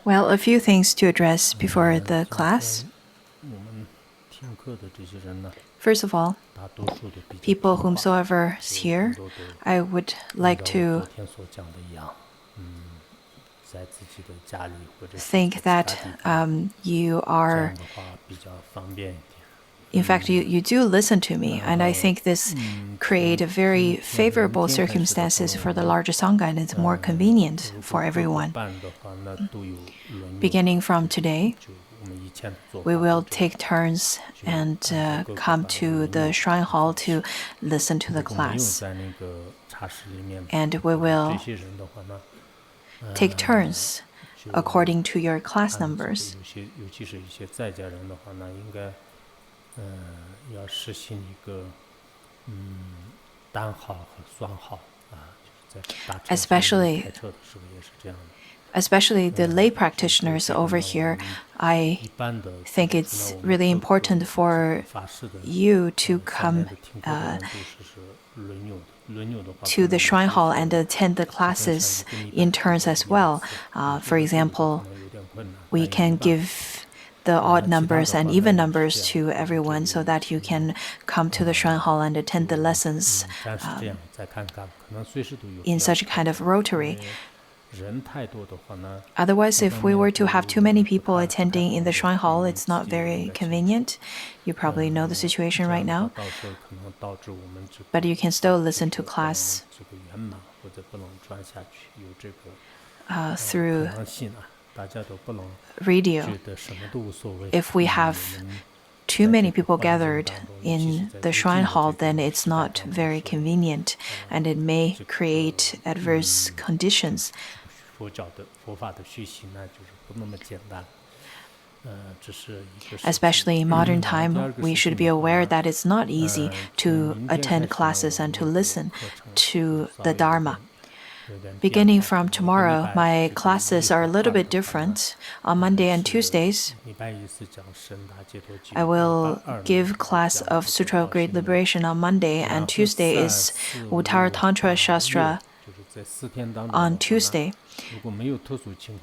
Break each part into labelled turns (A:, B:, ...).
A: Well, a few things to address before the class. First of all, people whomsoever is here, I would like to think that you are, in fact, you do listen to me, and I think this create a very favorable circumstances for the larger Sangha, and it's more convenient for everyone. Beginning from today, we will take turns and come to the shrine hall to listen to the class. And we will take turns according to your class numbers. Especially the lay practitioners over here, I think it's really important for you to come to the shrine hall and attend the classes in turns as well. For example, we can give the odd numbers and even numbers to everyone so that you can come to the shrine hall and attend the lessons in such a kind of rotary. Otherwise, if we were to have too many people attending in the shrine hall, it's not very convenient. You probably know the situation right now. But you can still listen to class through radio. If we have too many people gathered in the shrine hall, then it's not very convenient, and it may create adverse conditions. Especially in modern time, we should be aware that it's not easy to attend classes and to listen to the Dharma. Beginning from tomorrow, my classes are a little bit different. On Monday and Tuesdays, I will give class of Sutra of Great Liberation on Monday, and Tuesday is Uttaratantra Shastra on Tuesday.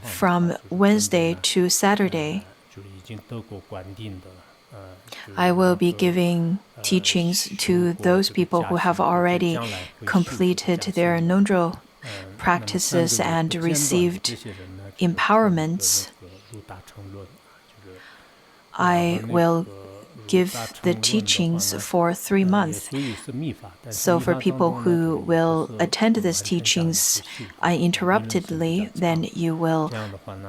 A: From Wednesday to Saturday, I will be giving teachings to those people who have already completed their non-dual practices and received empowerments. I will give the teachings for 3 months. So for people who will attend these teachings uninterruptedly, then you will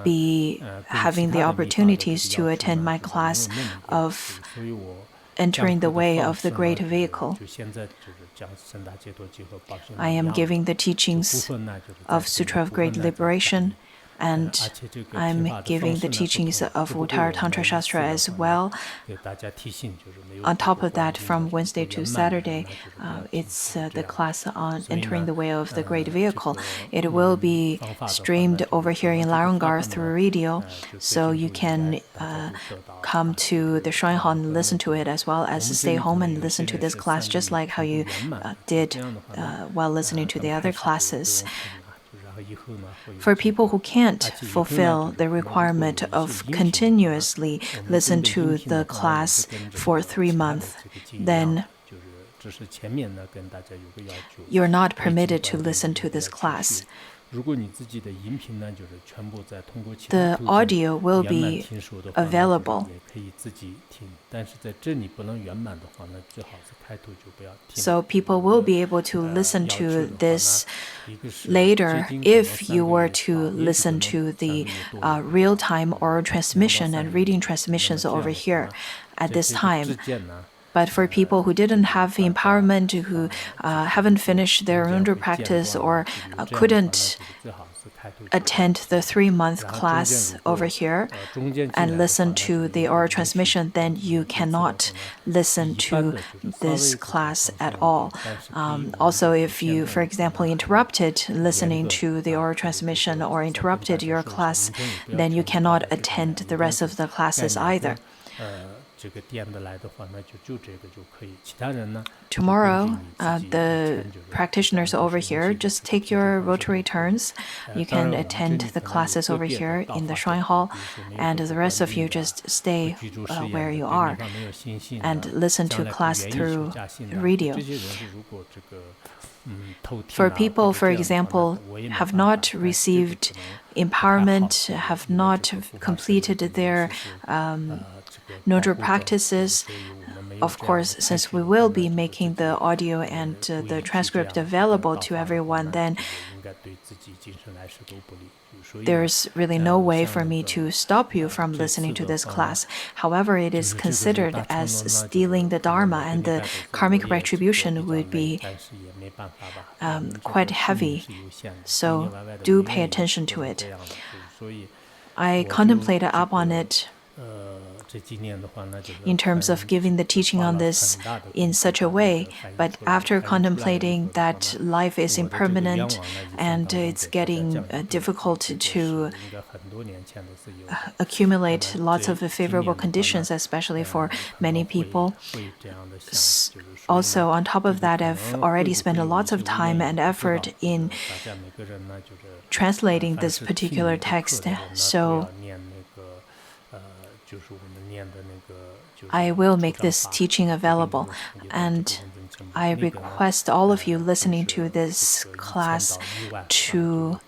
A: be having the opportunities to attend my class of entering the way of the great vehicle. I am giving the teachings of Sutra of Great Liberation, and I'm giving the teachings of Uttaratantra Shastra as well. On top of that, from Wednesday to Saturday, it's the class on entering the way of the great vehicle. It will be streamed over here in Larangar through radio, so you can come to the shrine hall and listen to it, as well as stay home and listen to this class, just like how you did while listening to the other classes. For people who can't fulfill the requirement of continuously listen to the class for 3 months, then you're not permitted to listen to this class. The audio will be available. So people will be able to listen to this later if you were to listen to the real-time oral transmission and reading transmissions over here at this time. But for people who didn't have empowerment, who haven't finished their under practice or couldn't attend the 3-month class over here and listen to the oral transmission, then you cannot listen to this class at all. Also, if you, for example, interrupted listening to the oral transmission or interrupted your class, then you cannot attend the rest of the classes either. Tomorrow, the practitioners over here just take your rotary turns. You can attend the classes over here in the shrine hall, and the rest of you just stay where you are and listen to class through radio. For people, for example, have not received empowerment, have not completed their nodal practices, of course, since we will be making the audio and the transcript available to everyone, then there's really no way for me to stop you from listening to this class. However, it is considered as stealing the Dharma, and the karmic retribution would be quite heavy. So do pay attention to it. I contemplated up on it in terms of giving the teaching on this in such a way, but after contemplating that life is impermanent and it's getting difficult to accumulate lots of favorable conditions, especially for many people. Also, on top of that, I've already spent lots of time and effort in translating this particular text, so I will make this teaching available, and I request all of you listening to this class to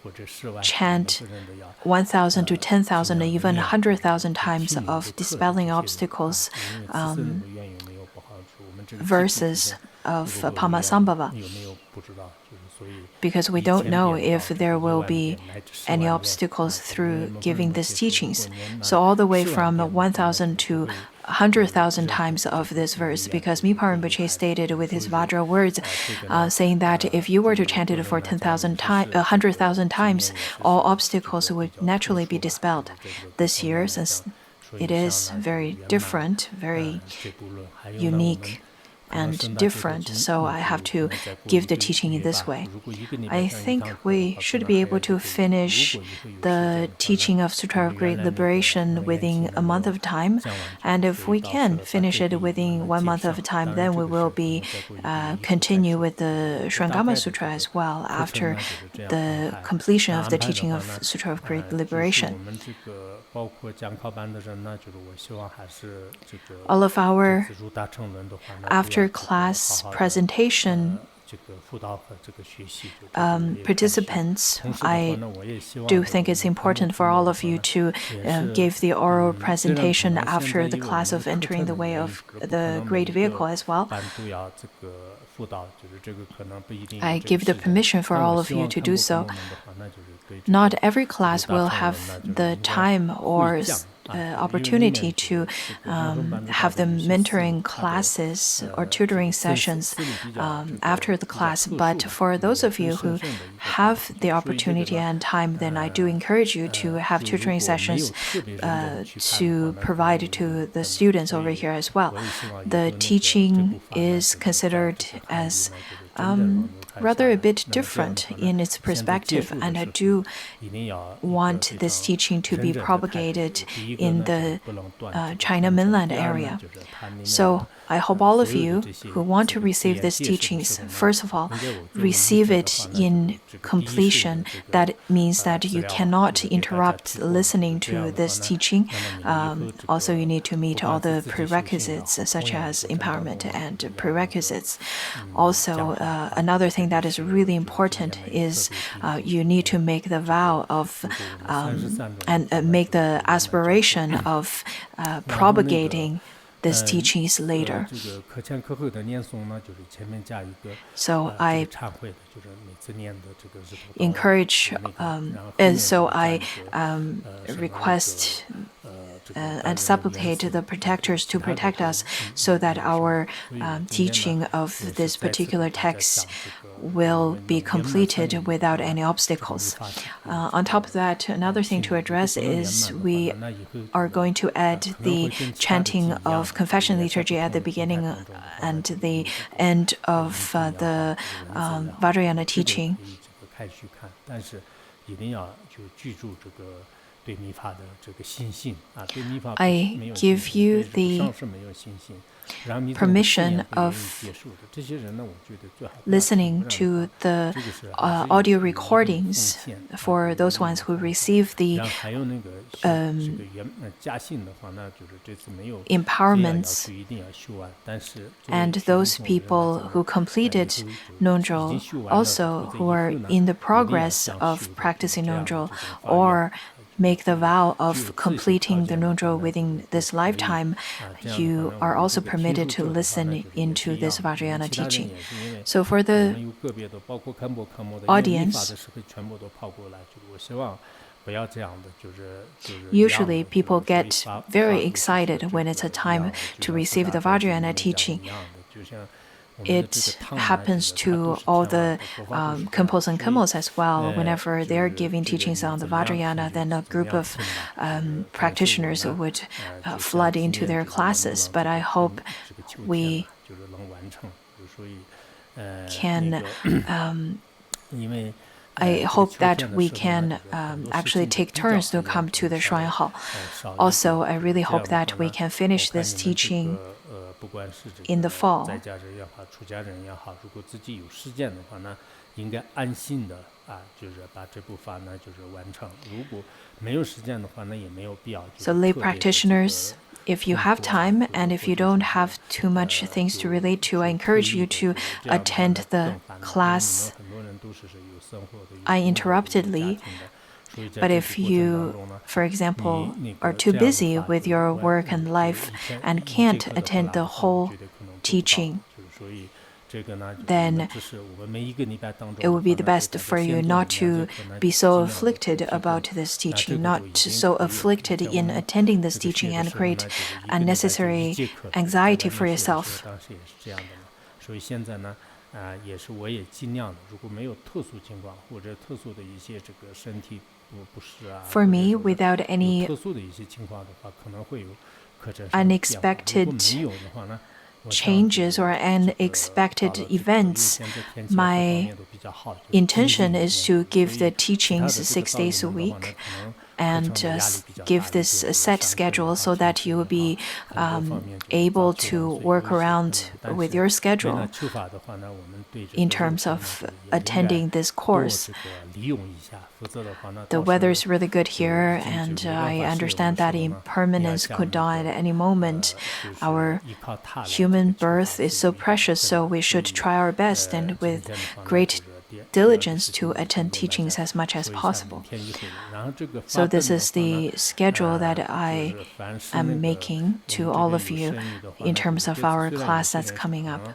A: chant 1,000 to 10,000, even 100,000 times of dispelling obstacles verses of Pamasambhava, because we don't know if there will be any obstacles through giving these teachings. So all the way from 1,000 to 100,000 times of this verse, because Mipa Rinpoche stated with his Vajra words, saying that if you were to chant it for 100,000 times, all obstacles would naturally be dispelled. This year, since it is very different, very unique and different, so I have to give the teaching in this way. I think we should be able to finish the teaching of Sutra of Great Liberation within a month of time, and if we can finish it within 1 month of time, then we will be continue with the Shrangama Sutra as well after the completion of the teaching of Sutra of Great Liberation. All of our after-class presentation participants, I do think it's important for all of you to give the oral presentation after the class of entering the way of the Great Vehicle as well. I give the permission for all of you to do so. Not every class will have the time or opportunity to have the mentoring classes or tutoring sessions after the class, but for those of you who have the opportunity and time, then I do encourage you to have tutoring sessions to provide to the students over here as well. The teaching is considered as rather a bit different in its perspective, and I do want this teaching to be propagated in the China mainland area. So I hope all of you who want to receive these teachings, first of all, receive it in completion. That means that you cannot interrupt listening to this teaching. Also, you need to meet all the prerequisites, such as empowerment and prerequisites. Also, another thing that is really important is you need to make the vow of and make the aspiration of propagating these teachings later. So I encourage, and so I request and supplicate the protectors to protect us so that our teaching of this particular text will be completed without any obstacles. On top of that, another thing to address is we are going to add the chanting of confession liturgy at the beginning and the end of the Vajrayana teaching. I give you the permission of listening to the audio recordings for those ones who receive the empowerments, and those people who completed nonzhou, also who are in the progress of practicing nonzhou or make the vow of completing the nonzhou within this lifetime, you are also permitted to listen into this Vajrayana teaching. So for the audience, usually people get very excited when it's a time to receive the Vajrayana teaching. It happens to all the Khenpos and Khenmos as well. Whenever they're giving teachings on the Vajrayana, then a group of practitioners would flood into their classes. But I hope we can actually take turns to come to the shrine hall. Also, I really hope that we can finish this teaching in the fall. So lay practitioners, if you have time and if you don't have too much things to relate to, I encourage you to attend the class uninterruptedly. But if you, for example, are too busy with your work and life and can't attend the whole teaching, then it would be the best for you not to be so afflicted about this teaching, not so afflicted in attending this teaching and create unnecessary anxiety for yourself. For me, without any unexpected changes or unexpected events, my intention is to give the teachings 6 days a week and give this set schedule so that you will be able to work around with your schedule in terms of attending this course. The weather is really good here, and I understand that impermanence could dawn at any moment. Our human birth is so precious, so we should try our best and with great diligence to attend teachings as much as possible. So this is the schedule that I am making to all of you in terms of our class that's coming up.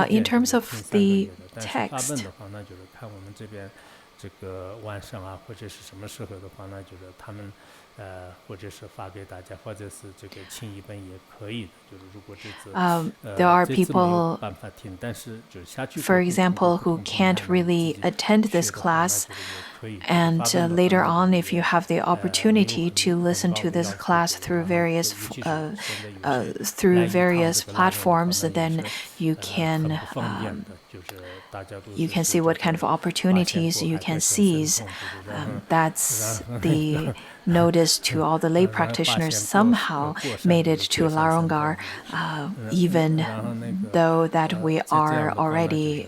A: In terms of the text, there are people, for example, who can't really attend this class, and later on, if you have the opportunity to listen to this class through various platforms, then you can see what kind of opportunities you can seize. That's the notice to all the lay practitioners somehow made it to Laronggar, even though that we are already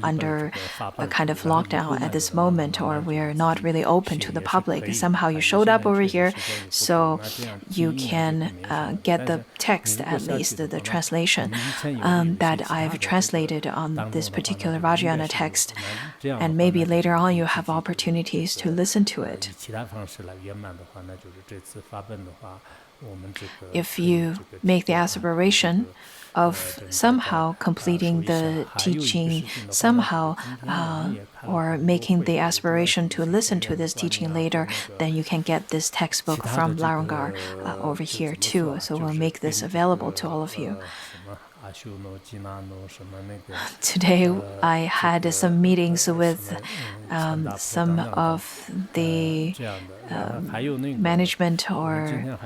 A: under a kind of lockdown at this moment, or we are not really open to the public. Somehow you showed up over here, so you can get the text, at least the translation that I've translated on this particular Vajrayana text, and maybe later on you have opportunities to listen to it. If you make the aspiration of somehow completing the teaching somehow, or making the aspiration to listen to this teaching later, then you can get this textbook from Laronggar over here too. So we'll make this available to all of you. Today I had some meetings with some of the management or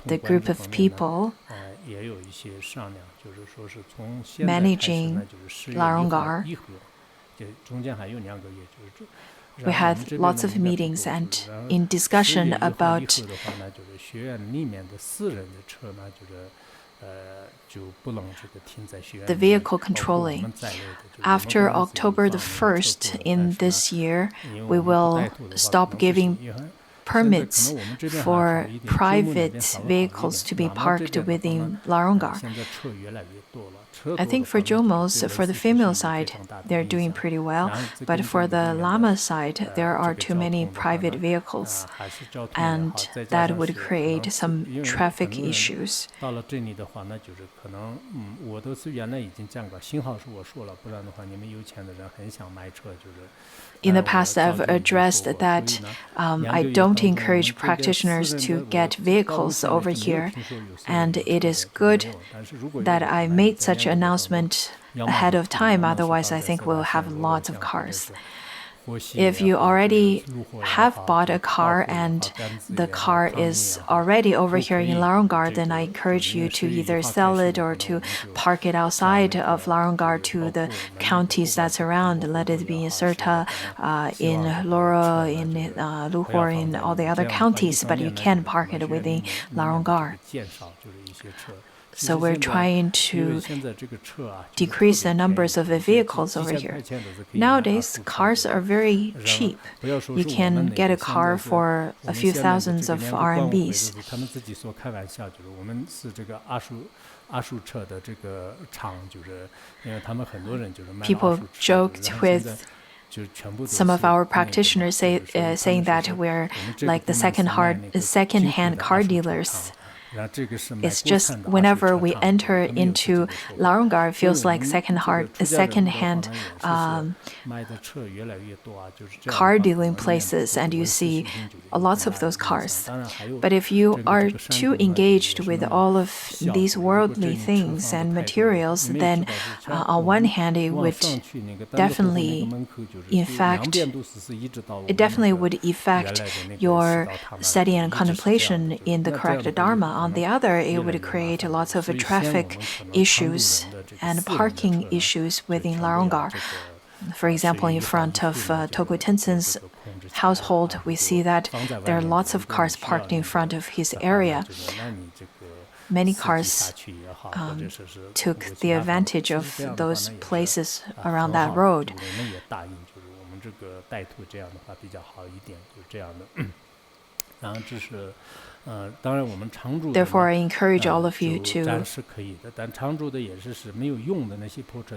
A: the group of people managing Laronggar. we had lots of meetings and in discussion about the vehicle controlling. After October the 1st in this year, we will stop giving permits for private vehicles to be parked within Laronggar. I think for Jomos, for the female side, they're doing pretty well, but for the Lama side, there are too many private vehicles, and that would create some traffic issues. In the past, I've addressed that I don't encourage practitioners to get vehicles over here, and it is good that I made such an announcement ahead of time, otherwise I think we'll have lots of cars. If you already have bought a car and the car is already over here in Laronggar, then I encourage you to either sell it or to park it outside of Laronggar to the counties that's around. Let it be in Serta, in Loro, in Luhur, in all the other counties, but you can park it within Laronggar. So we're trying to decrease the numbers of the vehicles over here. Nowadays, cars are very cheap. You can get a car for a few thousands of RMBs. People joked with some of our practitioners saying that we're like the second-hand car dealers. It's just whenever we enter into Laronggar, it feels like second-hand car dealing places, and you see lots of those cars. But if you are too engaged with all of these worldly things and materials, then on one hand, it would definitely affect your study and contemplation in the correct Dharma. On the other, it would create lots of traffic issues and parking issues within Laronggar. For example, in front of Toku Tensen's household, we see that there are lots of cars parked in front of his area. Many cars took the advantage of those places around that road. Therefore, I encourage all of you to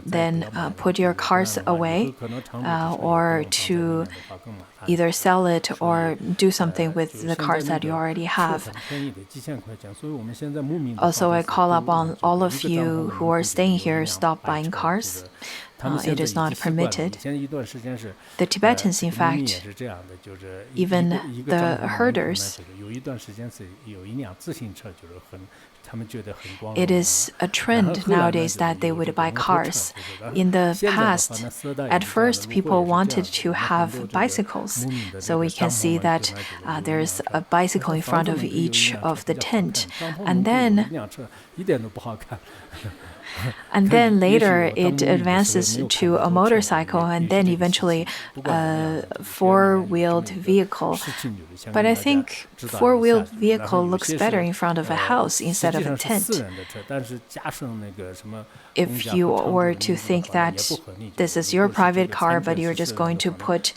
A: then put your cars away or to either sell it or do something with the cars that you already have. Also, I call up on all of you who are staying here, stop buying cars. It is not permitted. The Tibetans, in fact, even the herders, it is a trend nowadays that they would buy cars. In the past, at first, people wanted to have bicycles. So we can see that there's a bicycle in front of each of the tent. And then later it advances to a motorcycle and then eventually a four-wheeled vehicle. But I think four-wheeled vehicle looks better in front of a house instead of a tent. If you were to think that this is your private car, but you're just going to put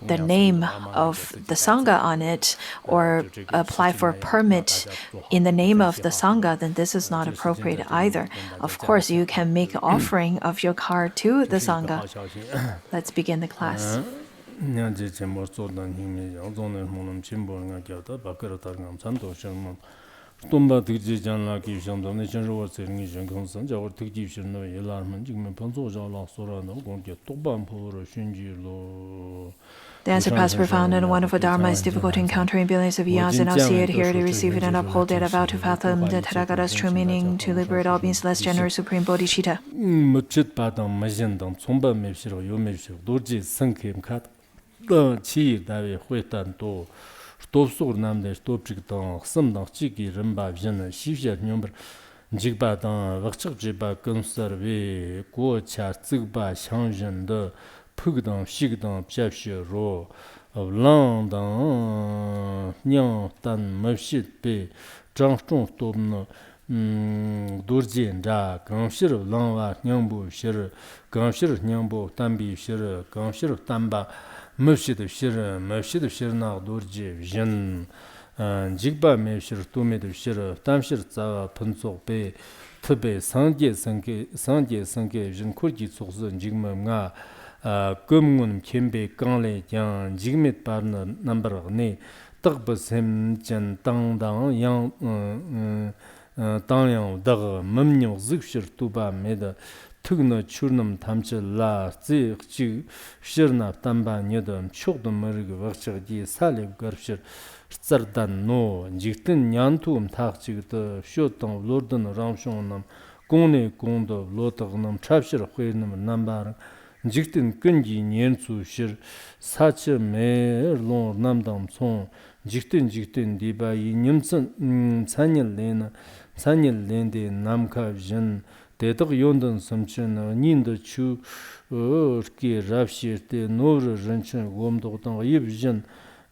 A: the name of the Sangha on it or apply for a permit in the name of the Sangha, then this is not appropriate either. Of course, you can make an offering of your car to the Sangha. Let's begin the class. The answer past profound and wonderful Dharma is difficult to encounter in billions of eons, and I'll see it, hear it, receive it, and uphold it, about to fathom the Tathagata's true meaning, to liberate all beings, less generous, supreme bodhicitta.
B: pugdang, shigdang, pshapshi ro, langdang, nyang, tan, mapshit, pe, zhangchong, tobno, durjin, ra, gangshir, langwa, nyangbu, shir, gangshir, nyangbu, tambi, shir, gangshir, tamba, mapshit, shir, nag, durji, zhin, jigba, mapshir, tumid, shir, tamshir, tsawa, pansok, pe, tbe, sangye, sangye, zhin, kurji, tsukzi, jigma, nga, kumngun, kimbe, kangle, yang, jigmit, parna, nambar, ne, tagba, sem, jan, tang, yang, 당양 dag mamnyam zikshir tuba meda tugna churnam tamche la zi chi shirna tamba nyedam chokdam marig wakchag di salib garfshir tsardan no jiktin nyantum takchigda shotang lordan ramshon nam gongne gongdo lotag nam chapshir khuirnam nambar jiktin kunji nyensu shir sachi mer lon namdam son jiktin diba yi nyamtsan sanyal lena sanyal lende namka jin dedag yondan samchin ninda chu ki rafshir te nor rinchen gomdogdan yibjin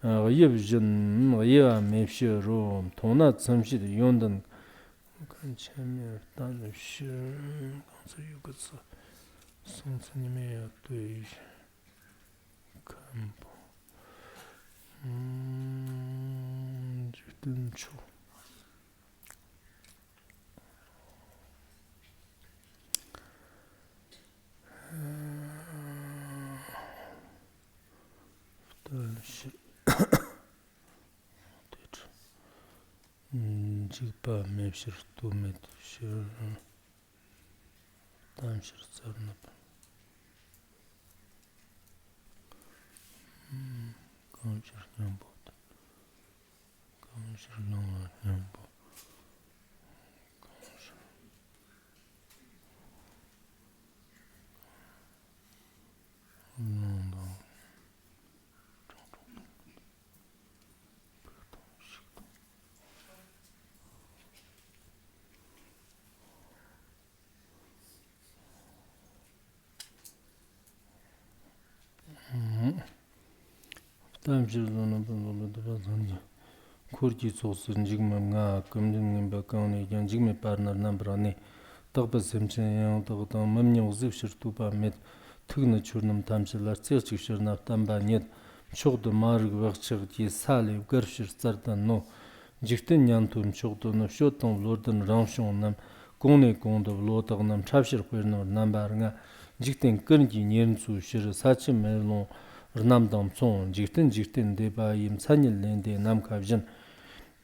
B: ya mepshir ro tona samshid yondan kanchemir dan shir kansa yugatsa sonsanime dui kampo jiktin chu jigpa mepshir tumit shir tamshir tsarnap kamshir nyambo kamshir langwa nyambo kamshir langda tamshir langwa kurji tsosir jigma nga kumjin ngimba kauni yang jigme parnar nambrani tagba semchen yang tagdang mamnyam zivshir tuba met tugna churnam tamshilar tsekchikshir naf tamba nyed chogdo marg wakchig ji sali garshir tsardan no jiktin nyantum chogdo no shotang lordan rangshon nam gongne gongdo lotag nam chapshir khuirnar nambar nga jiktin kunji nyensu shir sachi melon rnamdam tsong jiktin deba yim sanyil lende namkabjin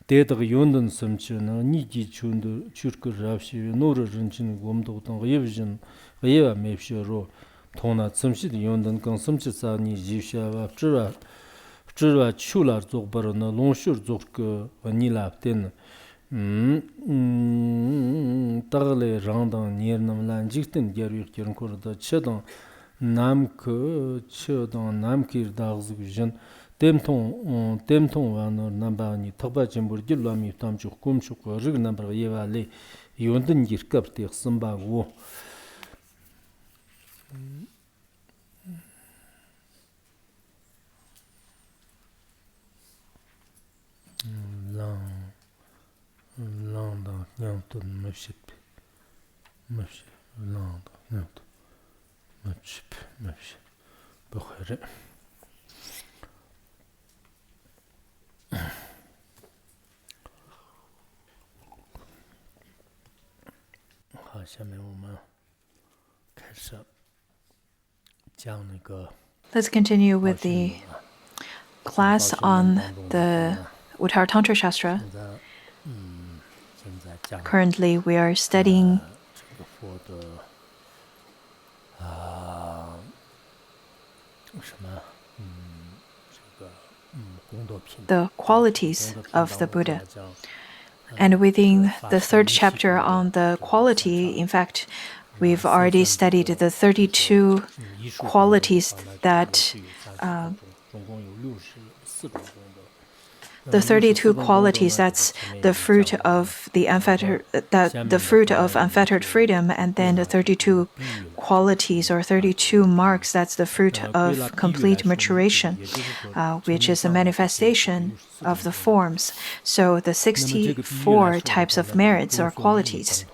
B: 대덕 연든 섬치나 니지 춘도 추르크 랍시 노르 rin친 곰도던 예비진 예와 맵시로 통나 섬시 연든 건 섬치사니 지샤와 쯔라 추라 쪽바르나 롱슈르 쪽그 바닐랍텐 따글레 랑당 니르남란 직든 게르익 게르코르다 쳇던 남그 쳇던 남키르다그즈비진 템통 와너 남바니 탁바진불 길라미 탐주 꿈축고 르그 남바 예발레 연든 기르캅티 슴바고 랑다 냥톤 맵십 랑다 냥톤 맵십 بخير 好，下面我们开始讲那个
A: Let's continue with the class on the Uttaratantra Shastra. Currently, we are studying the qualities of the Buddha. And within the third chapter on the quality, in fact, we've already studied the 32 qualities that the 32 qualities, that's the fruit of the unfettered freedom, and then the 32 qualities or 32 marks, that's the fruit of complete maturation, which is a manifestation of the forms. So the 64 types of merits or qualities.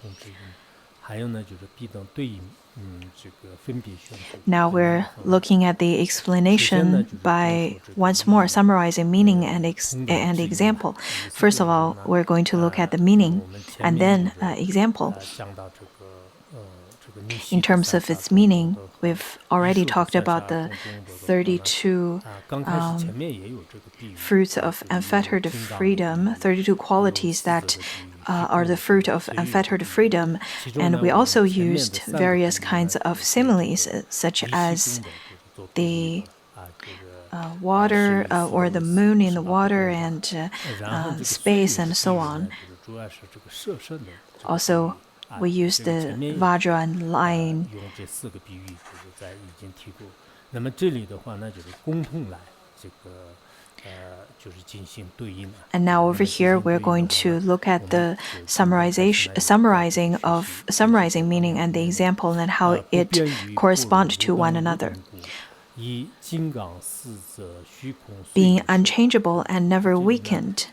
A: Now we're looking at the explanation by once more summarizing meaning and example. First of all, we're going to look at the meaning and then example. In terms of its meaning, we've already talked about the 32 fruits of unfettered freedom, 32 qualities that are the fruit of unfettered freedom. And we also used various kinds of similes, such as the water or the moon in the water and space and so on. Also, we used the Vajra and lion. And now over here, we're going to look at the summarizing meaning and the example and how it corresponds to one another. Being unchangeable and never weakened,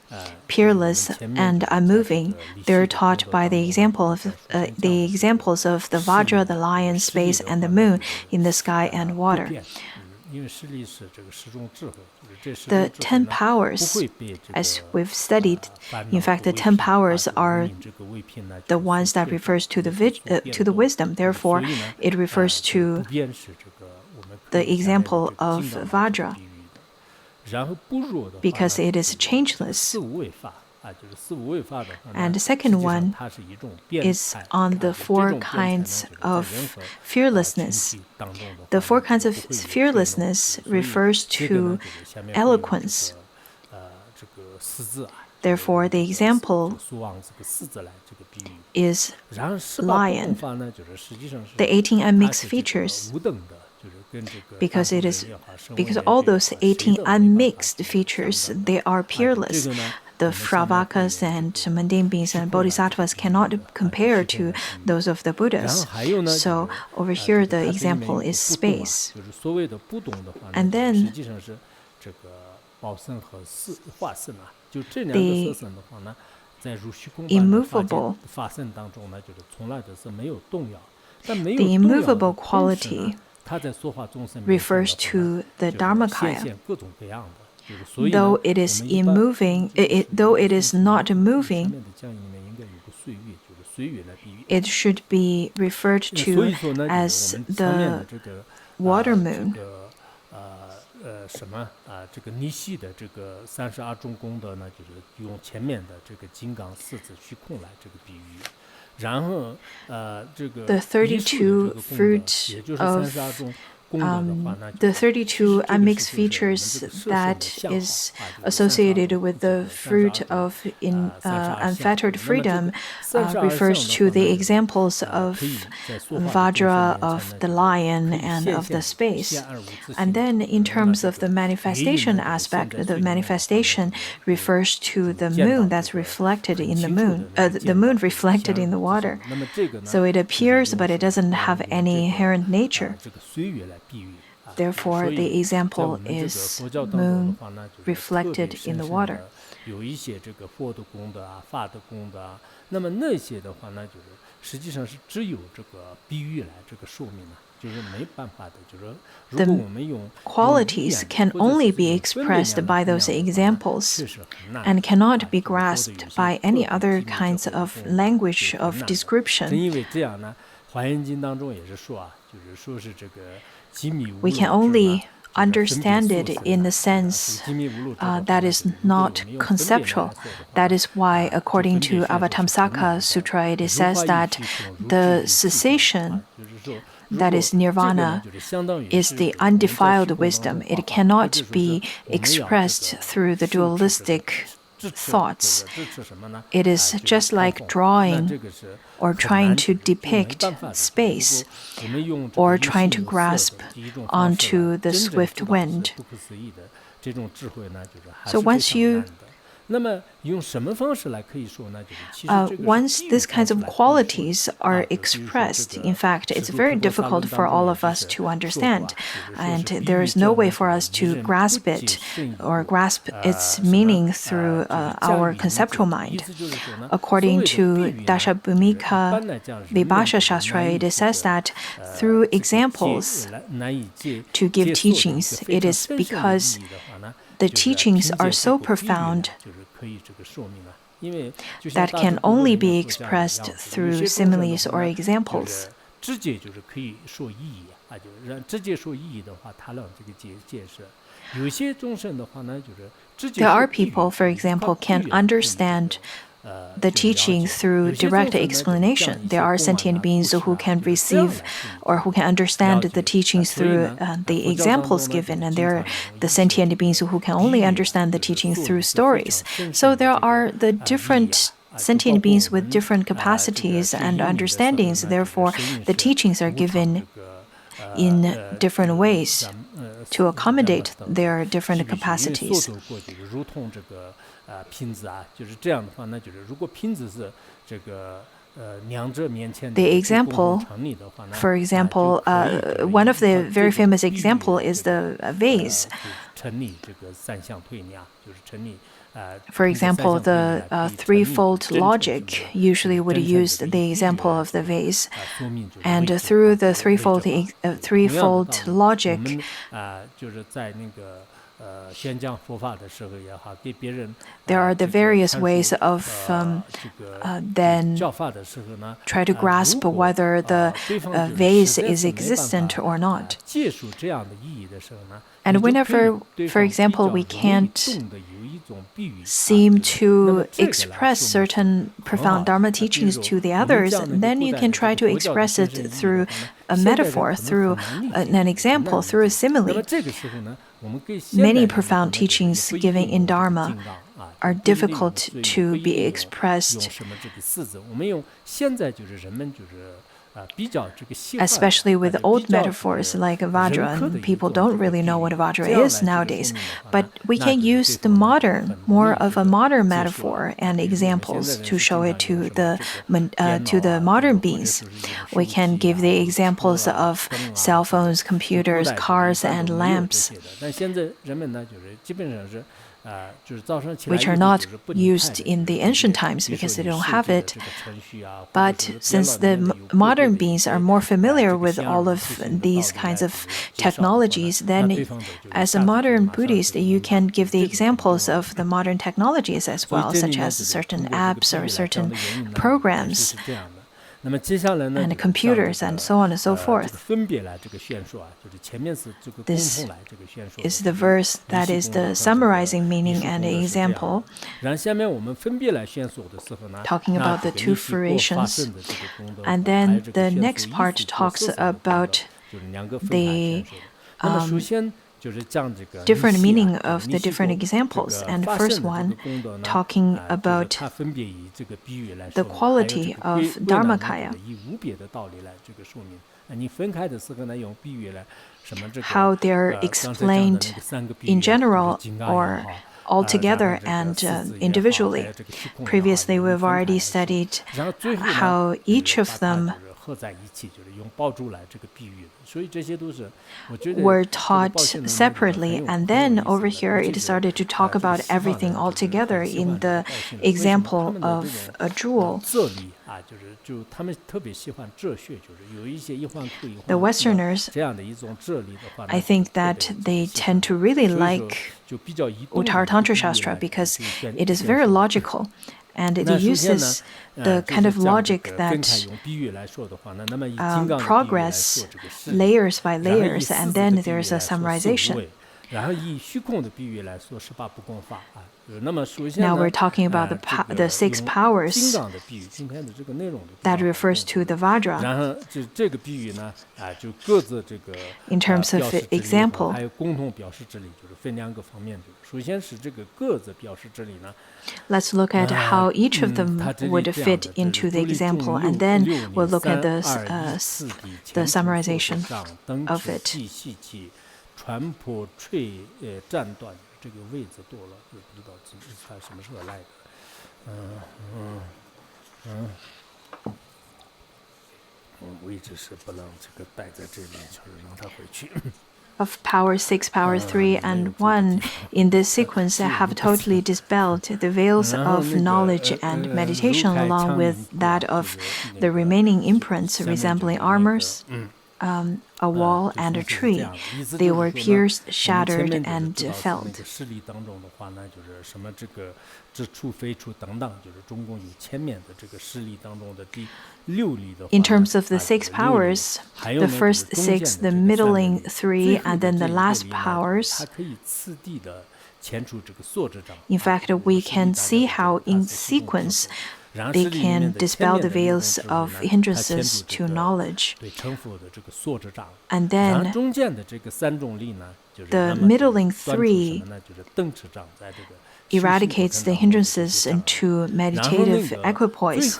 A: peerless and unmoving, they're taught by the examples of the Vajra, the lion, space, and the moon in the sky and water. The 10 powers, as we've studied, in fact, the 10 powers are the ones that refers to the wisdom. Therefore, it refers to the example of Vajra, because it is changeless. And the second one is on the 4 kinds of fearlessness. The 4 kinds of fearlessness refers to eloquence. Therefore, the example is lion. The 18 unmixed features, because all those 18 unmixed features, they are peerless. The Fravakas and mundane beings and bodhisattvas cannot compare to those of the Buddhas. So over here, the example is space. And then the immovable quality refers to the Dharmakaya. Though it is not moving, it should be referred to as the water moon. The 32 fruits of the 32 unmixed features that is associated with the fruit of unfettered freedom refers to the examples of Vajra, of the lion, and of the space. And then in terms of the manifestation aspect, the manifestation refers to the moon that's reflected in the moon, the moon reflected in the water. So it appears, but it doesn't have any inherent nature. Therefore, the example is moon reflected in the water. The qualities can only be expressed by those examples and cannot be grasped by any other kinds of language of description. We can only understand it in the sense that is not conceptual. That is why, according to Avatamsaka Sutra, it says that the cessation, that is nirvana, is the undefiled wisdom. It cannot be expressed through the dualistic thoughts. It is just like drawing or trying to depict space or trying to grasp onto the swift wind. So once you Once these kinds of qualities are expressed, in fact, it's very difficult for all of us to understand, and there is no way for us to grasp it or grasp its meaning through our conceptual mind. According to Dashabhumika Vibhasha Shastra, it says that through examples to give teachings, it is because the teachings are so profound that can only be expressed through similes or examples. There are people, for example, can understand the teaching through direct explanation. There are sentient beings who can receive or who can understand the teachings through the examples given, and there are the sentient beings who can only understand the teaching through stories. So there are the different sentient beings with different capacities and understandings. Therefore, the teachings are given in different ways to accommodate their different capacities. The example, for example, one of the very famous example is the vase. For example, the threefold logic usually would use the example of the vase, and through the threefold logic, there are the various ways of then try to grasp whether the vase is existent or not. And whenever, for example, we can't seem to express certain profound Dharma teachings to the others, then you can try to express it through a metaphor, through an example, through a simile. Many profound teachings given in Dharma are difficult to be expressed, especially with old metaphors like Vajra. And people don't really know what Vajra is nowadays. But we can use the more of a modern metaphor and examples to show it to the modern beings. We can give the examples of cell phones, computers, cars, and lamps, which are not used in the ancient times because they don't have it. But since the modern beings are more familiar with all of these kinds of technologies, then as a modern Buddhist, you can give the examples of the modern technologies as well, such as certain apps or certain programs and computers and so on and so forth. This is the verse that is the summarizing meaning and example, talking about the two fruitions. And then the next part talks about the different meaning of the different examples. And first one, talking about the quality of Dharmakaya, how they're explained in general or altogether and individually. Previously, we've already studied how each of them were taught separately, and then over here it started to talk about everything all together in the example of a jewel. The Westerners, I think that they tend to really like Uttaratantra Shastra because it is very logical. And it uses the kind of logic that progress layers by layers, and then there's a summarization. Now we're talking about the six powers that refers to the Vajra. In terms of example, let's look at how each of them would fit into the example, and then we'll look at the summarization of it.
B: 船舶坠战断，这个位子多了，也不知道它什么时候来的。我一直是不让这个待在这里，就是让他回去。
A: Of power 6, power 3, and 1 in this sequence have totally dispelled the veils of knowledge and meditation along with that of the remaining imprints resembling armors, a wall and a tree. They were pierced, shattered, and felled.
B: 势力当中的话呢，就是什么这个之处非处等等，就是中共有前面的这个势力当中的第6例的话。
A: In terms of the 6 powers, the first 6, the middling 3, and then the last powers.
B: 它可以次第的前出这个所知障。
A: In fact, we can see how in sequence they can dispel the veils of hindrances to knowledge. And then the middling 3 eradicates the hindrances into meditative equipoise.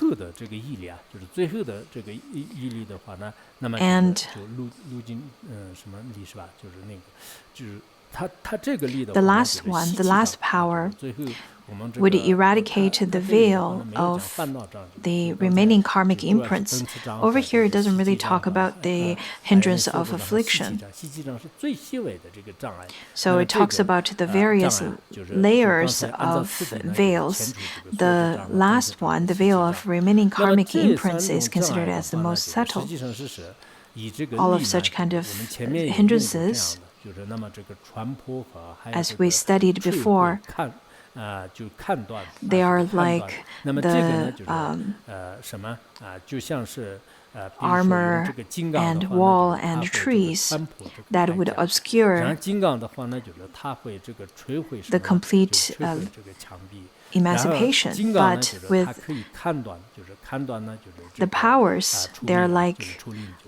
A: And the last one, the last power, would eradicate the veil of the remaining karmic imprints. Over here, it doesn't really talk about the hindrance of affliction. So it talks about the various layers of veils. The last one, the veil of remaining karmic imprints, is considered as the most subtle. All of such kind of hindrances, as we studied before, they are like the armor and wall and trees that would obscure the complete emancipation. But with the powers, they are like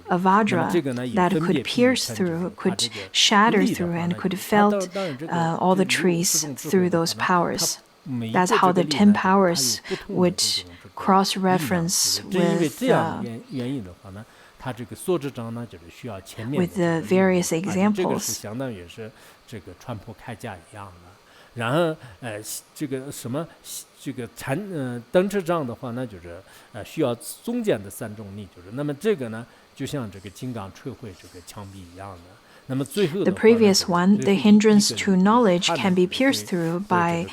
A: a vajra that could pierce through, could shatter through, and could fell all the trees through those powers. That's how the 10 powers would cross-reference with the various examples.
B: 然后这个什么这个灯持杖的话呢，就是需要中间的3种力，就是那么这个呢，就像这个金刚摧毁这个墙壁一样的。The previous one, the hindrance to knowledge, can be pierced through by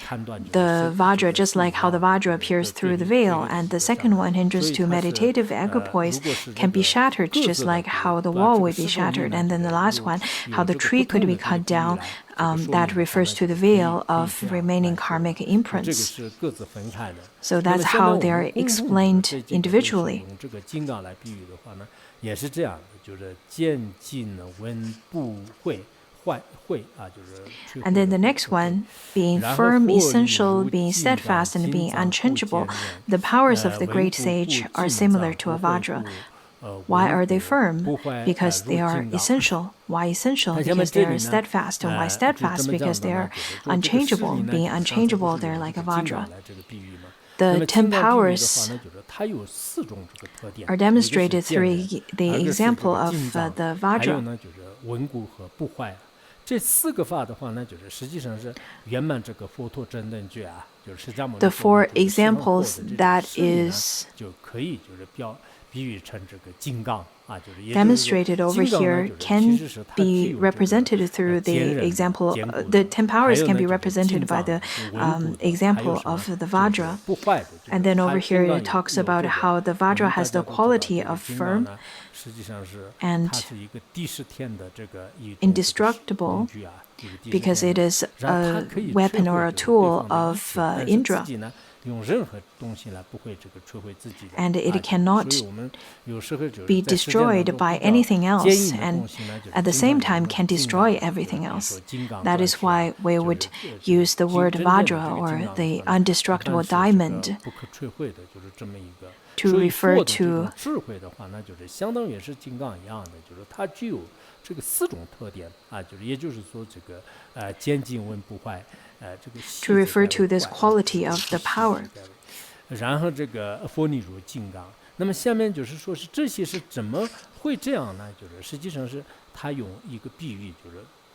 B: the vajra, just like how the vajra pierced through the veil. And the second one, hindrance to meditative equipoise, can be shattered, just like how the wall would be shattered. And then the last one, how the tree could be cut down, that refers to the veil of remaining karmic imprints. So that's how they are explained individually. 也是这样的，就是渐进稳不会坏会啊，就是。
A: And then the next one, being firm, essential, being steadfast, and being unchangeable, the powers of the great sage are similar to a vajra. Why are they firm? Because they are essential. Why essential? Because they are steadfast. And why steadfast? Because they are unchangeable. Being unchangeable, they're like a vajra. The 10 powers are demonstrated through the example of the Vajra.
B: 这4个法的话呢，就是实际上是圆满这个佛陀真正觉啊，就是释迦牟尼。
A: The 4 examples that is
B: 就可以就是比喻成这个金刚。
A: demonstrated over here can be represented through the example. The 10 powers can be represented by the example of the Vajra. And then over here it talks about how the Vajra has the quality of firm and indestructible because it is a weapon or a tool of Indra. And it cannot be destroyed by anything else, and at the same time can destroy everything else. That is why we would use the word Vajra, or the indestructible diamond, to refer to to refer to this quality of the power.
B: 然后这个佛尼如金刚，那么下面就是说是这些是怎么会这样呢？就是实际上是他用一个比喻，就是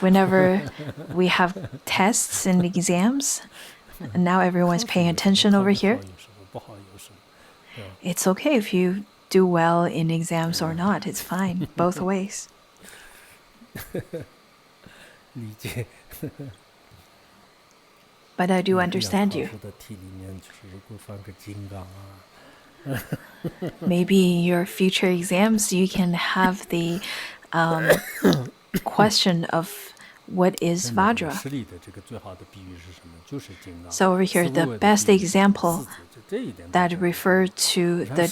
A: Whenever we have tests and exams, and now everyone's paying attention over here. It's okay if you do well in exams or not. It's fine, both ways. But I do understand you. Maybe in your future exams you can have the question of what is Vajra. So over here, the best example that refer to the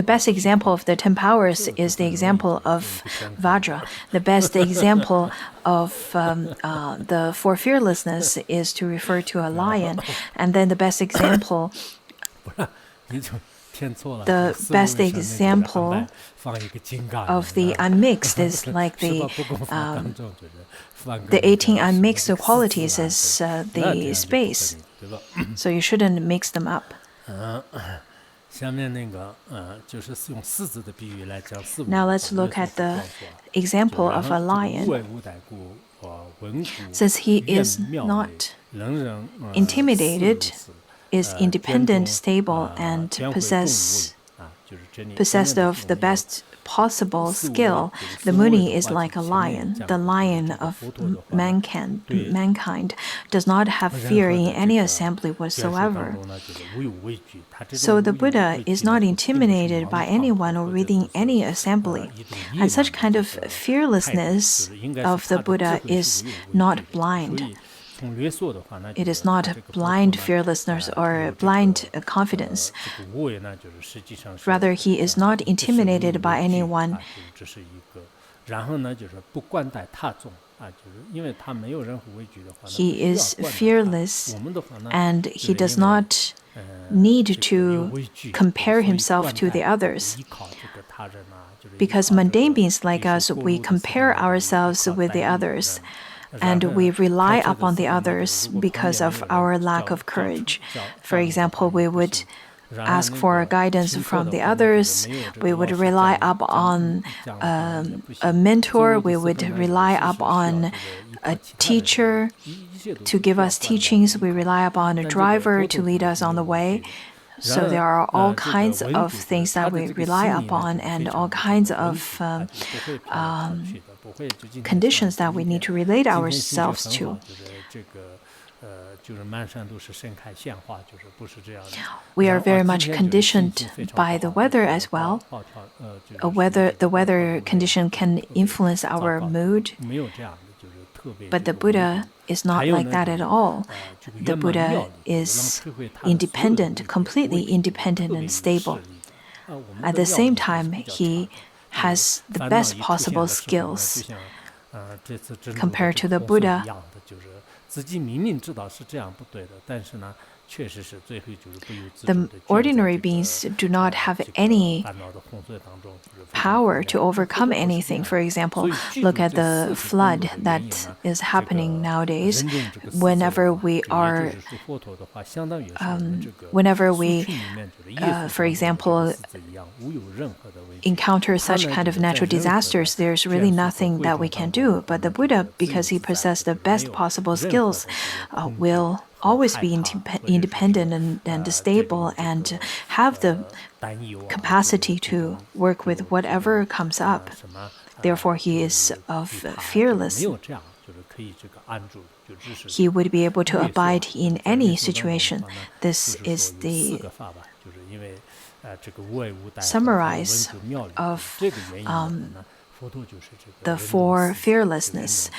A: best example of the 10 powers is the example of Vajra. The best example of the 4 fearlessness is to refer to a lion, and then the best example of the unmixed is like the 18 unmixed qualities is the space. So you shouldn't mix them up. Now let's look at the example of a lion. Since he is not intimidated, is independent, stable, and possessed of the best possible skill, the Muni is like a lion. The lion of mankind does not have fear in any assembly whatsoever. So the Buddha is not intimidated by anyone or within any assembly. And such kind of fearlessness of the Buddha is not blind. It is not blind fearlessness or blind confidence. Rather, he is not intimidated by anyone. He is fearless, and he does not need to compare himself to the others. Because mundane beings like us, we compare ourselves with the others, and we rely upon the others because of our lack of courage. For example, we would ask for guidance from the others. We would rely upon a mentor. We would rely upon a teacher to give us teachings. We rely upon a driver to lead us on the way. So there are all kinds of things that we rely upon, and all kinds of conditions that we need to relate ourselves to. We are very much conditioned by the weather as well. The weather condition can influence our mood. But the Buddha is not like that at all. The Buddha is independent, completely independent and stable. At the same time, he has the best possible skills. Compared to the Buddha, the ordinary beings do not have any power to overcome anything. For example, look at the flood that is happening nowadays. Whenever we, for example, encounter such kind of natural disasters, there's really nothing that we can do. But the Buddha, because he possessed the best possible skills, will always be independent and stable, and have the capacity to work with whatever comes up. Therefore, he is fearless. He would be able to abide in any situation. This is the summarize of the 4 fearlessness.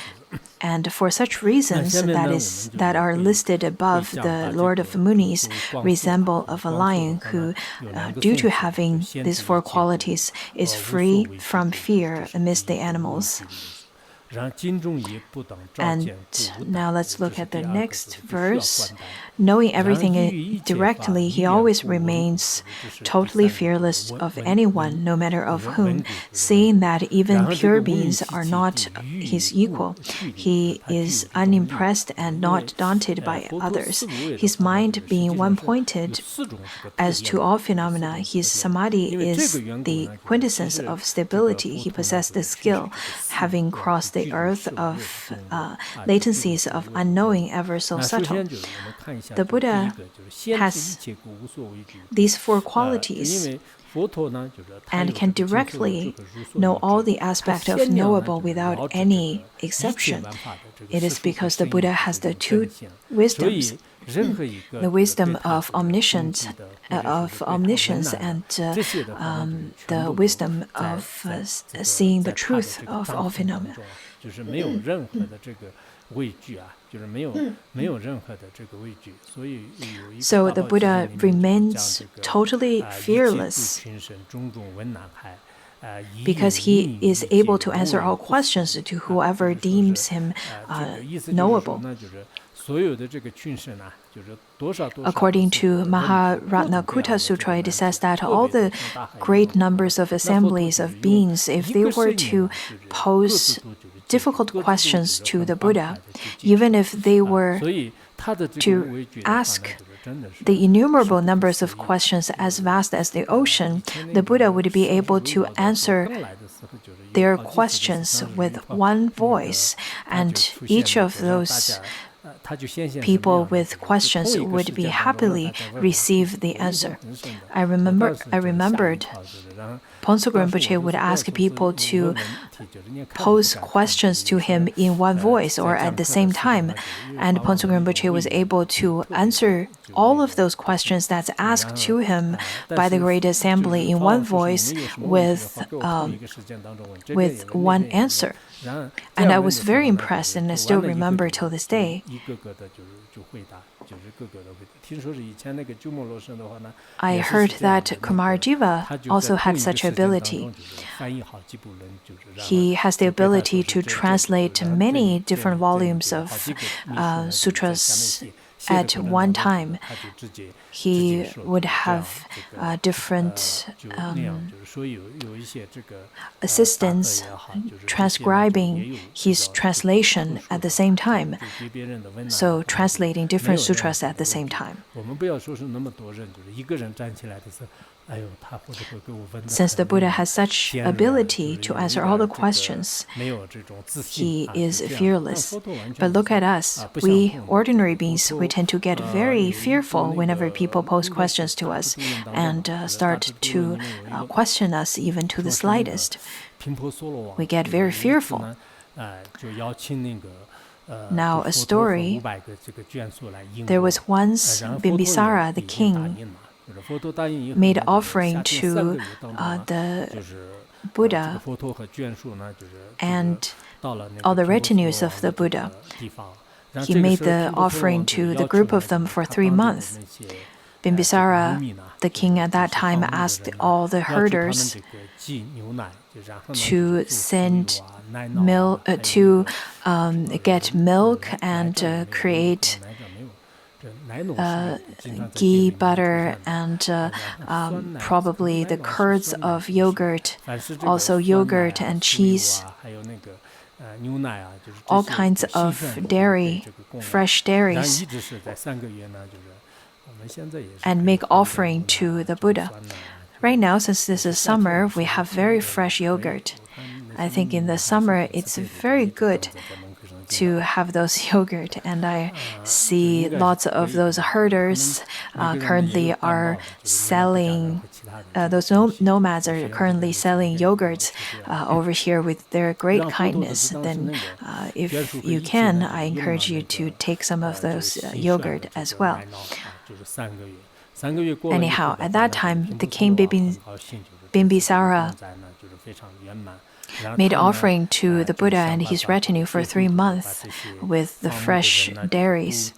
A: And for such reasons that are listed above, the Lord of Munis resemble of a lion who, due to having these 4 qualities, is free from fear amidst the animals. And now let's look at the next verse. Knowing everything directly, he always remains totally fearless of anyone, no matter of whom, seeing that even pure beings are not his equal. He is unimpressed and not daunted by others. His mind being one-pointed as to all phenomena, his samadhi is the quintessence of stability. He possessed the skill, having crossed the earth of latencies of unknowing ever so subtle. The Buddha has these 4 qualities and can directly know all the aspects of knowable without any exception. It is because the Buddha has the 2 wisdoms. the wisdom of omniscience, and the wisdom of seeing the truth of all phenomena. So the Buddha remains totally fearless because he is able to answer all questions to whoever deems him knowable. According to Maharatnakutta Sutra, it says that all the great numbers of assemblies of beings, if they were to pose difficult questions to the Buddha, even if they were to ask the innumerable numbers of questions as vast as the ocean, the Buddha would be able to answer their questions with one voice, and each of those people with questions would be happily receive the answer. I remembered Ponso Rinpoche would ask people to pose questions to him in one voice or at the same time, and Ponso Rinpoche was able to answer all of those questions that's asked to him by the Great Assembly in one voice with one answer. And I was very impressed, and I still remember till this day. I heard that Kumarajiva also had such ability. He has the ability to translate many different volumes of sutras at one time. He would have different assistants transcribing his translation at the same time, so translating different sutras at the same time. Since the Buddha has such ability to answer all the questions, he is fearless. But look at us. We ordinary beings, we tend to get very fearful whenever people pose questions to us and start to question us even to the slightest. We get very fearful. Now, a story. There was once Bimbisara, the king, made offering to the Buddha and all the retinues of the Buddha. He made the offering to the group of them for 3 months. Bimbisara, the king at that time, asked all the herders to send milk, to get milk and create ghee, butter, and probably the curds of yogurt, also yogurt and cheese, all kinds of dairy, fresh dairies, and make offering to the Buddha. Right now, since this is summer, we have very fresh yogurt. I think in the summer, it's very good to have those yogurt, and I see lots of those herders currently are selling, those nomads are currently selling yogurts over here with their great kindness. Then if you can, I encourage you to take some of those yogurt as well. Anyhow, at that time, the king Bimbisara made offering to the Buddha and his retinue for 3 months with the fresh dairies.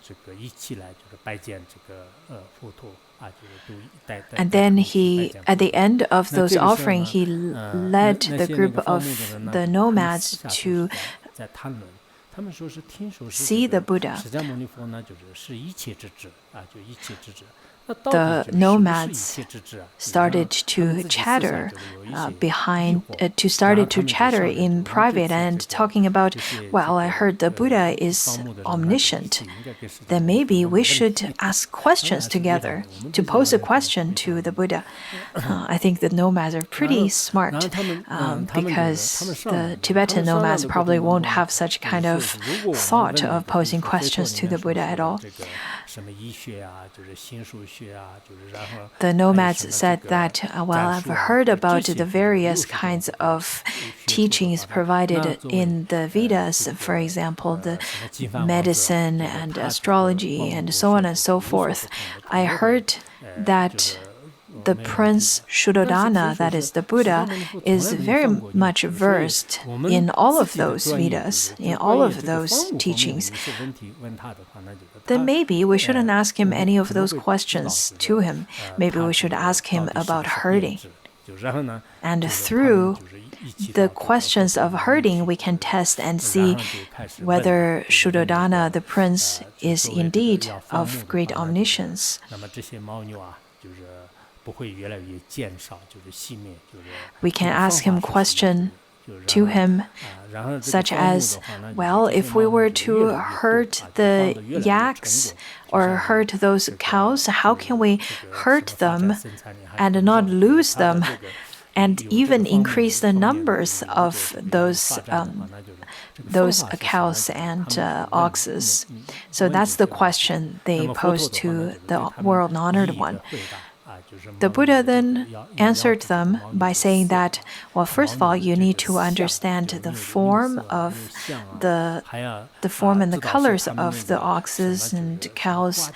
A: And then he, at the end of those offerings, he led the group of the nomads to see the Buddha. The nomads started to chatter in private and talking about, well, I heard the Buddha is omniscient. Then maybe we should ask questions together to pose a question to the Buddha. I think the nomads are pretty smart because the Tibetan nomads probably won't have such kind of thought of posing questions to the Buddha at all. The nomads said that, well, I've heard about the various kinds of teachings provided in the Vedas, for example, the medicine and astrology and so on and so forth. I heard that the Prince Shuddhodana, that is the Buddha, is very much versed in all of those Vedas, in all of those teachings. Then maybe we shouldn't ask him any of those questions to him. Maybe we should ask him about herding. And through the questions of herding, we can test and see whether Shuddhodana, the prince, is indeed of great omniscience. We can ask him question to him, such as, well, if we were to herd the yaks or herd those cows, how can we herd them and not lose them and even increase the numbers of those cows and oxes? So that's the question they posed to the world-honored one. The Buddha then answered them by saying that, well, first of all, you need to understand the form of the form and the colors of the oxes and cows.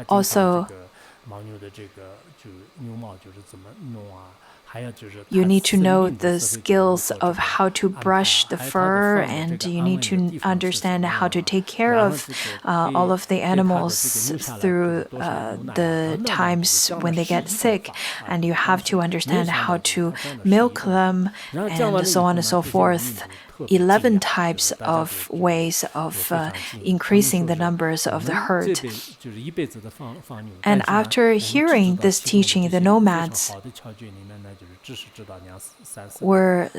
A: Also, you need to know the skills of how to brush the fur, and you need to understand how to take care of all of the animals through the times when they get sick, and you have to understand how to milk them, and so on and so forth. 11 types of ways of increasing the numbers of the herd. And after hearing this teaching, the nomads were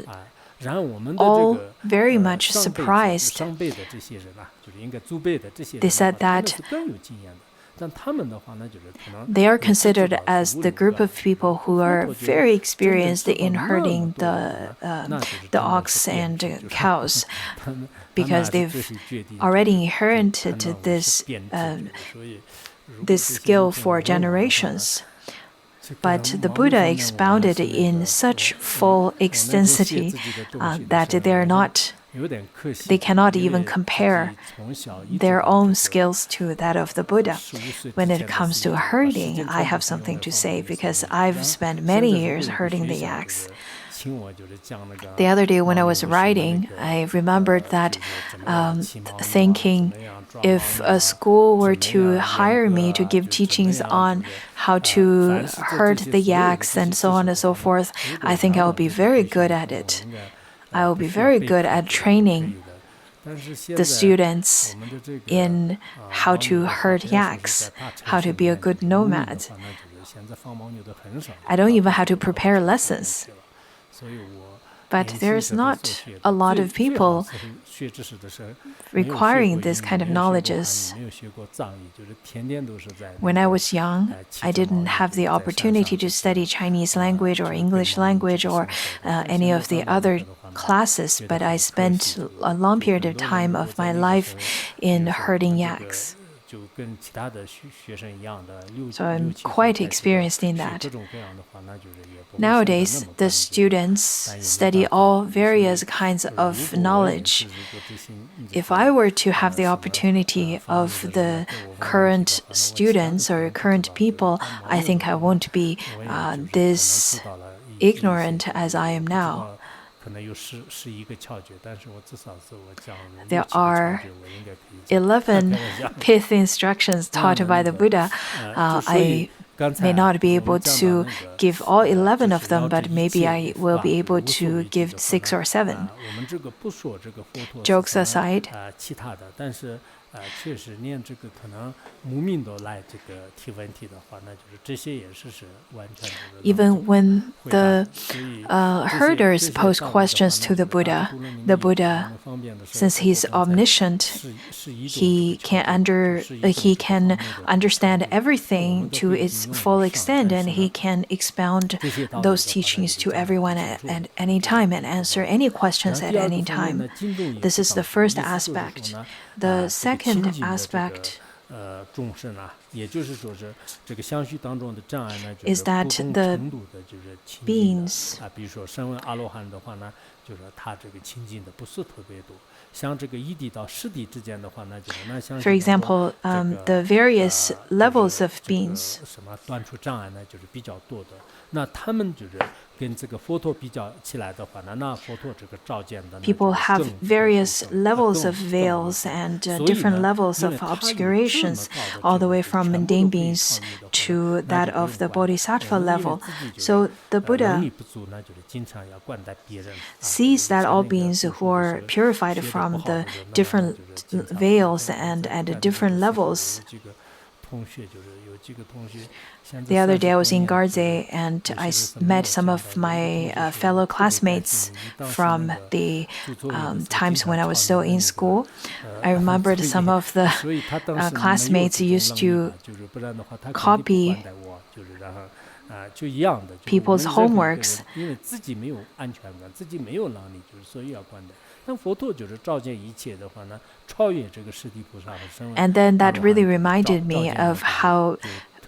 A: all very much surprised. They said that they are considered as the group of people who are very experienced in herding the ox and cows, because they've already inherited this skill for generations. But the Buddha expounded in such full extensity that they cannot even compare their own skills to that of the Buddha. When it comes to herding, I have something to say, because I've spent many years herding the yaks. The other day when I was riding, I remembered that thinking, if a school were to hire me to give teachings on how to herd the yaks and so on and so forth, I think I would be very good at it. I will be very good at training the students in how to herd yaks, how to be a good nomad. I don't even have to prepare lessons. But there's not a lot of people requiring this kind of knowledges. When I was young, I didn't have the opportunity to study Chinese language or English language or any of the other classes, but I spent a long period of time of my life in herding yaks. So I'm quite experienced in that. Nowadays, the students study all various kinds of knowledge. If I were to have the opportunity of the current students or current people, I think I won't be this ignorant as I am now. There are 11 pith instructions taught by the Buddha. I may not be able to give all 11 of them, but maybe I will be able to give 6 or 7. Jokes aside, even when the herders pose questions to the Buddha, since he's omniscient, he can understand everything to its full extent, and he can expound those teachings to everyone at any time and answer any questions at any time. This is the first aspect. The second aspect is that the beings, for example, the various levels of beings, people have various levels of veils and different levels of obscurations, all the way from mundane beings to that of the bodhisattva level. So the Buddha sees that all beings who are purified from the different veils and at different levels. The other day I was in Garze and I met some of my fellow classmates from the times when I was still in school. I remembered some of the classmates used to copy people's homeworks. And then that really reminded me of how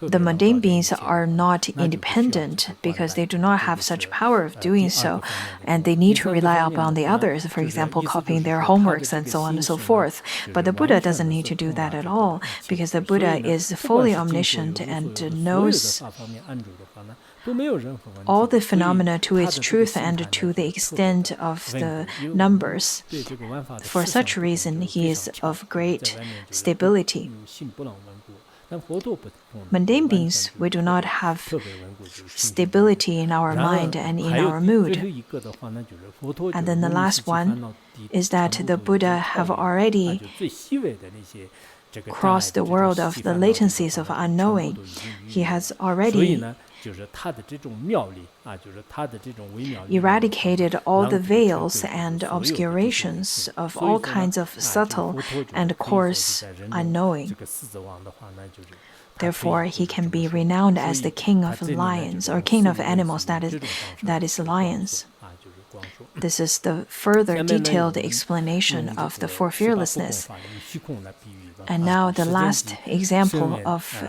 A: the mundane beings are not independent because they do not have such power of doing so, and they need to rely upon the others, for example, copying their homeworks and so on and so forth. But the Buddha doesn't need to do that at all because the Buddha is fully omniscient and knows all the phenomena to its truth and to the extent of the numbers. For such reason, he is of great stability. Mundane beings, we do not have stability in our mind and in our mood. And then the last one is that the Buddha have already crossed the world of the latencies of unknowing. He has already eradicated all the veils and obscurations of all kinds of subtle and coarse unknowing. Therefore, he can be renowned as the king of lions, or king of animals, that is lions. This is the further detailed explanation of the Four Fearlessness. And now the last example of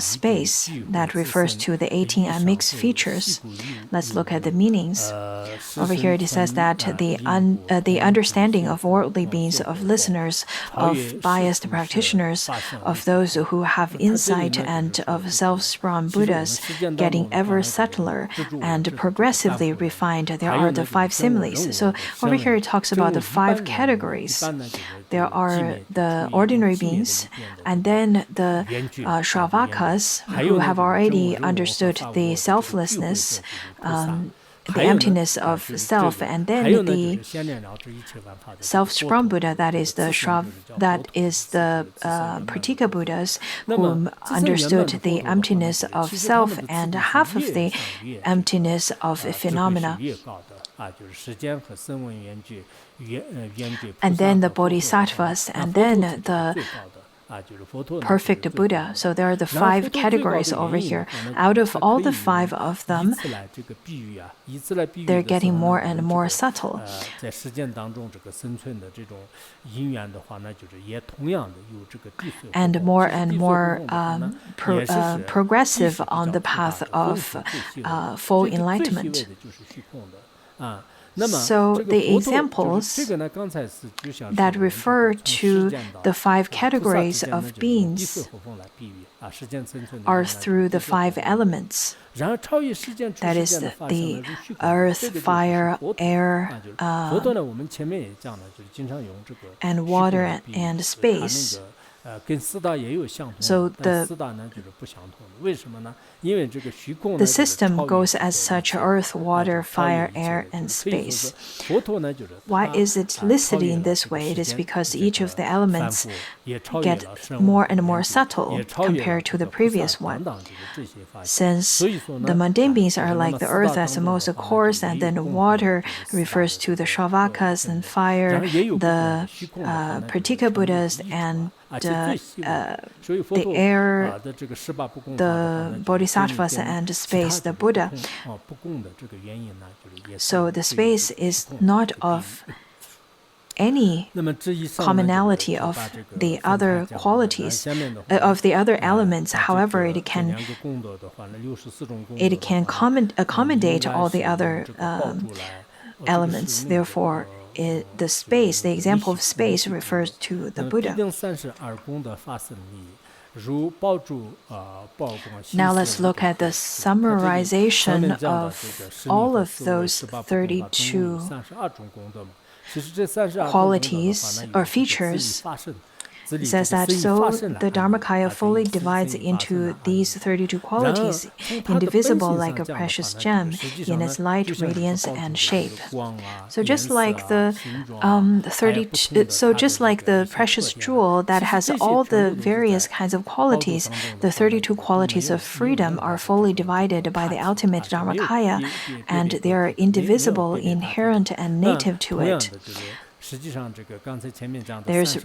A: space that refers to the 18 unmixed features. Let's look at the meanings. Over here it says that the understanding of worldly beings, of listeners, of biased practitioners, of those who have insight, and of self-sprung Buddhas getting ever subtler and progressively refined. There are the 5 similes. So over here it talks about the 5 categories. There are the ordinary beings, and then the Shravakas, who have already understood the selflessness, the emptiness of self, and then the self-sprung Buddha, that is the Pratika Buddhas, who understood the emptiness of self and half of the emptiness of phenomena. And then the Bodhisattvas, and then the perfect Buddha. So there are the 5 categories over here. Out of all the 5 of them, they're getting more and more subtle. And more progressive on the path of full enlightenment. So the examples that refer to the 5 categories of beings are through the 5 elements. That is the earth, fire, air, and water and space. So the system goes as such: earth, water, fire, air, and space. Why is it listed in this way? It is because each of the elements get more and more subtle compared to the previous one. Since the mundane beings are like the earth as the most coarse, and then water refers to the Shravakas, and fire, the Pratika Buddhas, and the air, the bodhisattvas, and space, the Buddha. So the space is not of any commonality of the other qualities of the other elements. However, it can accommodate all the other elements. Therefore, the space, the example of space, refers to the Buddha. Now let's look at the summarization of all of those 32 qualities or features. It says that so the Dharmakaya fully divides into these 32 qualities, indivisible like a precious gem in its light, radiance, and shape. So just like the precious jewel that has all the various kinds of qualities, the 32 qualities of freedom are fully divided by the ultimate Dharmakaya, and they are indivisible, inherent, and native to it. There's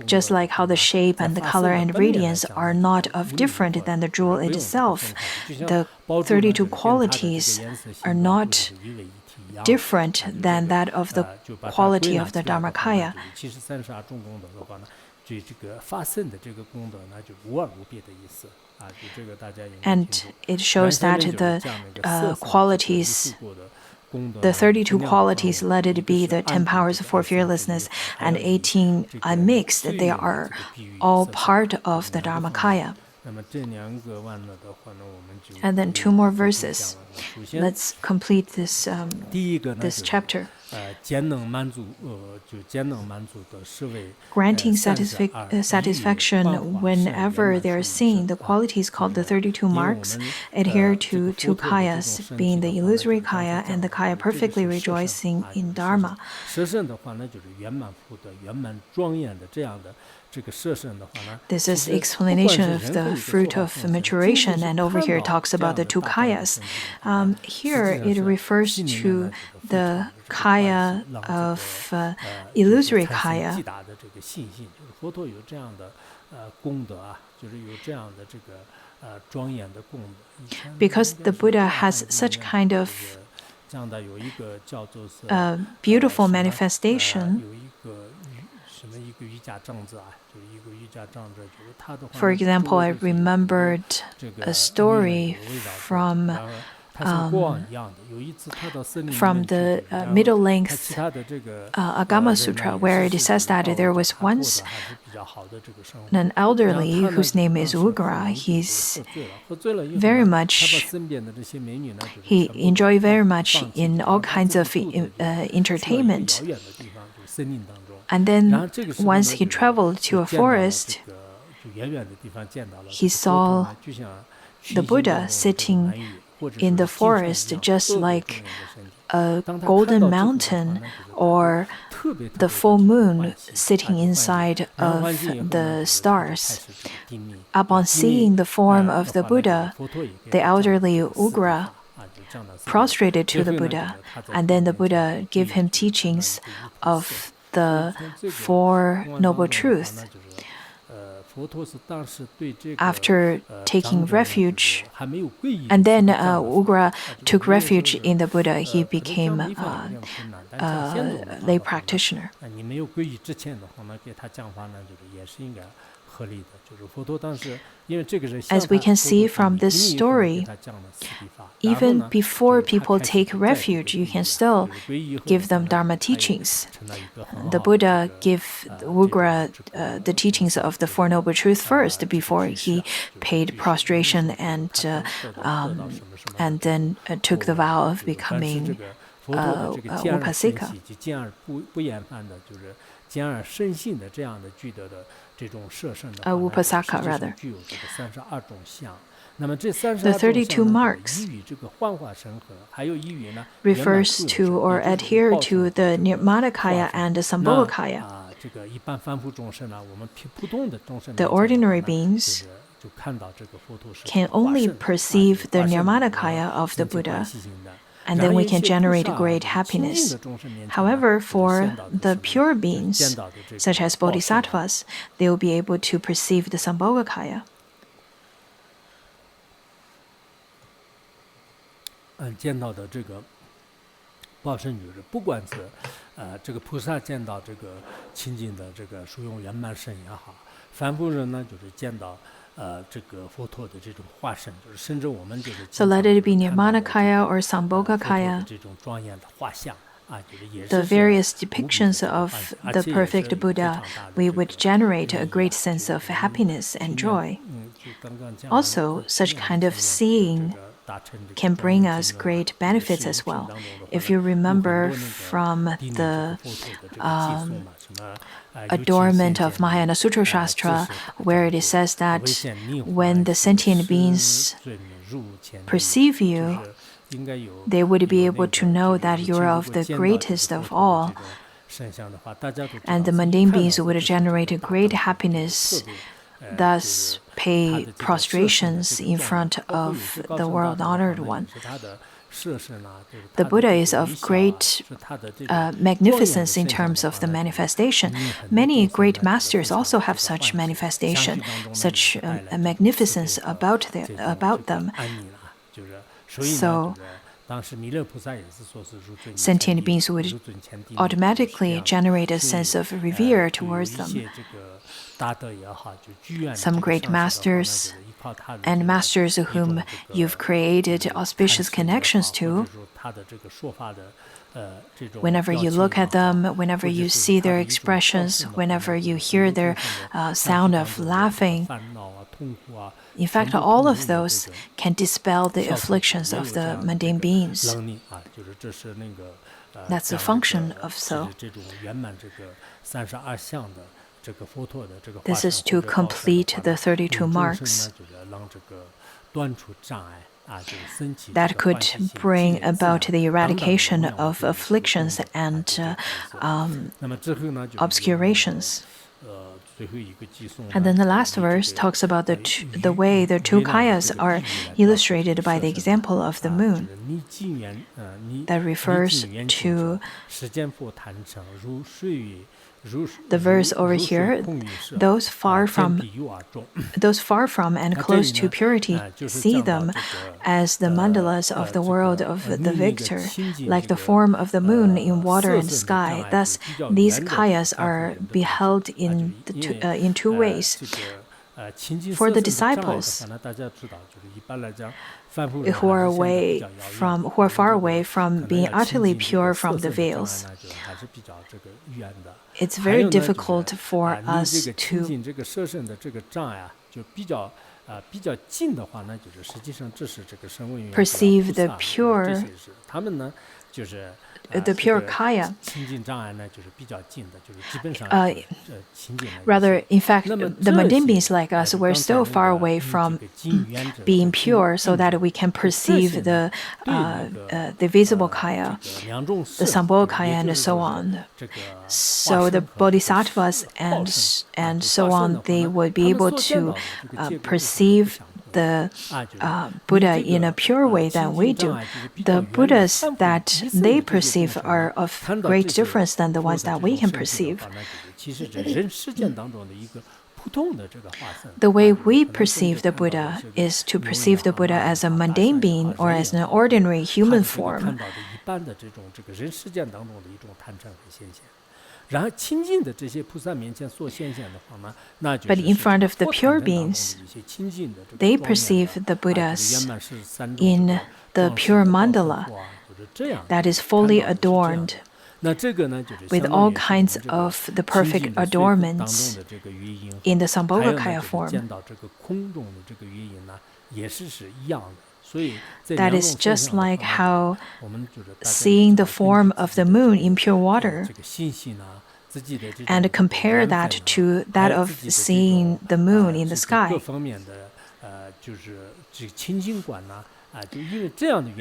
A: just like how the shape and the color and radiance are not of different than the jewel itself. The 32 qualities are not different than that of the quality of the Dharmakaya. And it shows that the qualities, the 32 qualities, let it be the 10 powers for fearlessness and 18 unmixed, they are all part of the Dharmakaya. And then 2 more verses. Let's complete this chapter. Granting satisfaction whenever they are seen, the qualities called the 32 marks adhere to 2 kayas, being the illusory kaya and the kaya perfectly rejoicing in Dharma. This is the explanation of the fruit of maturation, and over here it talks about the 2 kayas. Here it refers to the kaya of illusory kaya. Because the Buddha has such kind of beautiful manifestation. For example, I remembered a story from the middle-length Agama Sutra, where it says that there was once an elderly whose name is Ugra. He enjoyed very much in all kinds of entertainment. And then once he traveled to a forest, he saw the Buddha sitting in the forest, just like a golden mountain or the full moon sitting inside of the stars. Upon seeing the form of the Buddha, the elderly Ugra prostrated to the Buddha, and then the Buddha gave him teachings of the 4 Noble Truths. After taking refuge, and then Ugra took refuge in the Buddha, he became a lay practitioner. As we can see from this story, even before people take refuge, you can still give them Dharma teachings. The Buddha gave Ugra the teachings of the 4 Noble Truths first before he paid prostration and then took the vow of becoming Upasika. Upasaka, rather. The 32 marks refers to or adhere to the Nirmanakaya and the Sambhogakaya. The ordinary beings can only perceive the Nirmanakaya of the Buddha, and then we can generate great happiness. However, for the pure beings, such as bodhisattvas, they will be able to perceive the Sambhogakaya.
B: 报身就是不管是这个菩萨见到这个清净的这个殊用圆满身也好，凡夫人呢就是见到这个佛陀的这种化身，就是甚至我们就是
A: So let it be Nirmanakaya or Sambhogakaya,
B: 这种庄严的画像。
A: the various depictions of the perfect Buddha, we would generate a great sense of happiness and joy. Also, such kind of seeing can bring us great benefits as well. If you remember from the adornment of Mahayana Sutra Shastra, where it says that when the sentient beings perceive you, they would be able to know that you are of the greatest of all. And the mundane beings would generate a great happiness, thus pay prostrations in front of the world-honored one. The Buddha is of great magnificence in terms of the manifestation. Many great masters also have such manifestation, such a magnificence about them. So, sentient beings would automatically generate a sense of revere towards them. Some great masters and masters whom you've created auspicious connections to, whenever you look at them, whenever you see their expressions, whenever you hear their sound of laughing, in fact, all of those can dispel the afflictions of the mundane beings. That's the function of so. This is to complete the 32 marks that could bring about the eradication of afflictions and obscurations. And then the last verse talks about the way the two kayas are illustrated by the example of the moon. That refers to the verse over here, those far from and close to purity see them as the mandalas of the world of the victor, like the form of the moon in water and sky. Thus, these kayas are beheld in two ways. For the disciples who are far away from being utterly pure from the veils, it's very difficult for us to perceive the pure kaya. Rather, in fact, the mundane beings like us, we're so far away from being pure so that we can perceive the visible kaya, the sambhogakaya, kaya, and so on. So the bodhisattvas and so on, they would be able to perceive the Buddha in a pure way than we do. The Buddhas that they perceive are of great difference than the ones that we can perceive. The way we perceive the Buddha is to perceive the Buddha as a mundane being or as an ordinary human form. But in front of the pure beings, they perceive the Buddhas in the pure mandala that is fully adorned with all kinds of the perfect adornments in the Sambhogakaya form. That is just like how seeing the form of the moon in pure water and compare that to that of seeing the moon in the sky.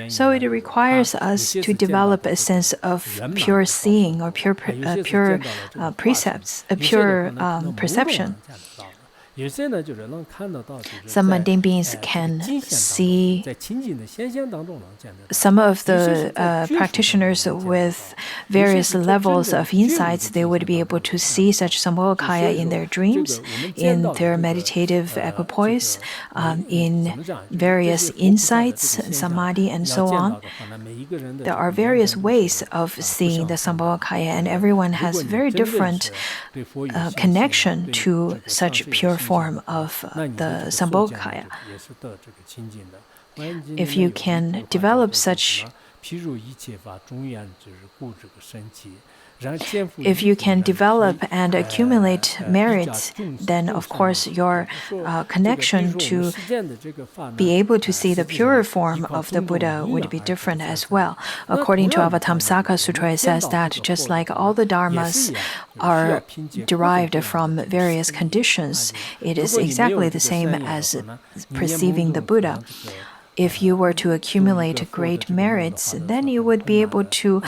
A: So it requires us to develop a sense of pure seeing or pure precepts, a pure perception. Some mundane beings can see, some of the practitioners with various levels of insights, they would be able to see such Sambhogakaya in their dreams, in their meditative equipoise, in various insights, samadhi, and so on. There are various ways of seeing the Sambhogakaya, and everyone has very different connection to such pure form of the Sambhogakaya. If you can develop such, if you can develop and accumulate merits, then of course your connection to be able to see the pure form of the Buddha would be different as well. According to Avatamsaka Sutra, it says that just like all the dharmas are derived from various conditions, it is exactly the same as perceiving the Buddha. If you were to accumulate great merits, then you would be able to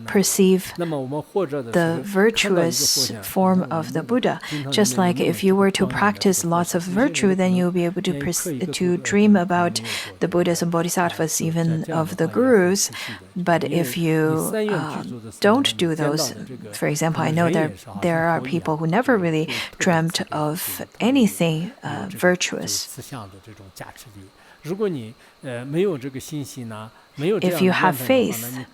A: perceive the virtuous form of the Buddha. Just like if you were to practice lots of virtue, then you'll be able to dream about the Buddhas and Bodhisattvas, even of the gurus. But if you don't do those, for example, I know there are people who never really dreamt of anything virtuous. If you have faith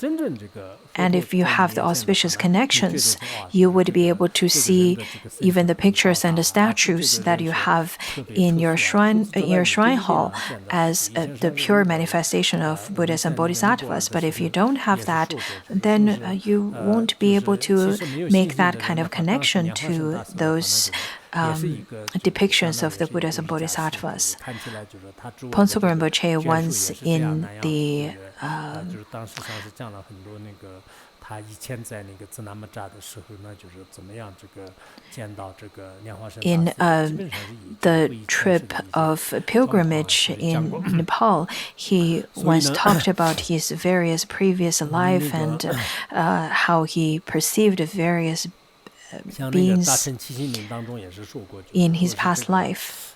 A: and if you have the auspicious connections, you would be able to see even the pictures and the statues that you have in your shrine hall as the pure manifestation of Buddhas and Bodhisattvas. But if you don't have that, then you won't be able to make that kind of connection to those depictions of the Buddhas and Bodhisattvas. Ponsokul Rinpoche once in the trip of pilgrimage in Nepal, he once talked about his various previous life and how he perceived various beings in his past life.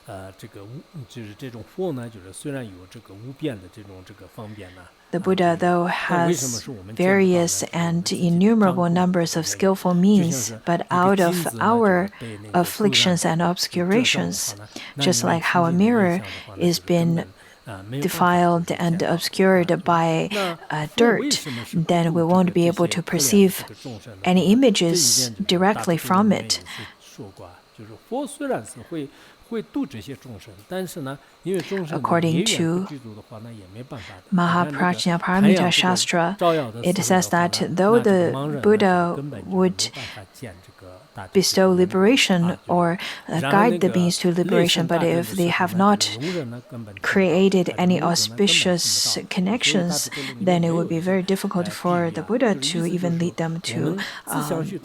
A: The Buddha, though, has various and innumerable numbers of skillful means, but out of our afflictions and obscurations, just like how a mirror is been defiled and obscured by dirt, then we won't be able to perceive any images directly from it. According to Mahaprajnaparamita Shastra, it says that though the Buddha would bestow liberation or guide the beings to liberation, but if they have not created any auspicious connections, then it would be very difficult for the Buddha to even lead them to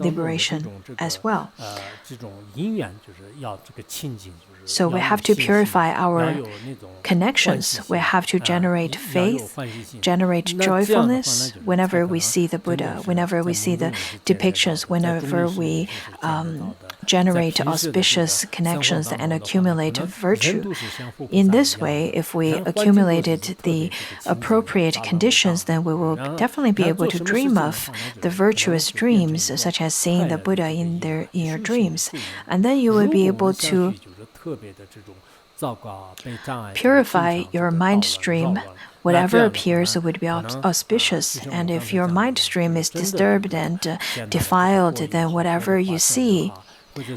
A: liberation as well. So we have to purify our connections. We have to generate faith, generate joyfulness whenever we see the Buddha, whenever we see the depictions, whenever we generate auspicious connections and accumulate virtue. In this way, if we accumulated the appropriate conditions, then we will definitely be able to dream of the virtuous dreams, such as seeing the Buddha in your dreams. And then you will be able to purify your mind stream. Whatever appears would be auspicious, and if your mind stream is disturbed and defiled, then whatever you see,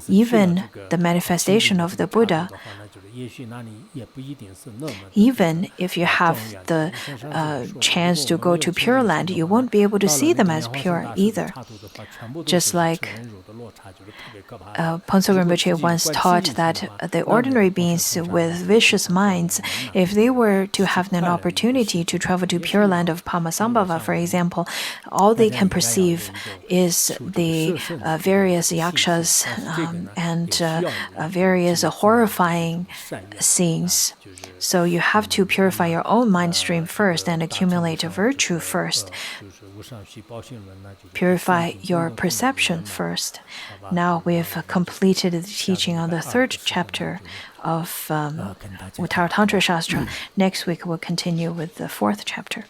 A: even the manifestation of the Buddha, even if you have the chance to go to Pure Land, you won't be able to see them as pure either. Just like Ponsokul Rinpoche once taught that the ordinary beings with vicious minds, if they were to have an opportunity to travel to Pure Land of Pamasambhava, for example, all they can perceive is the various yakshas and various horrifying scenes. So you have to purify your own mind stream first and accumulate a virtue first. purify your perception first. Now we've completed the teaching on the third chapter of Uttaratantra Shastra. Next week we'll continue with the fourth chapter.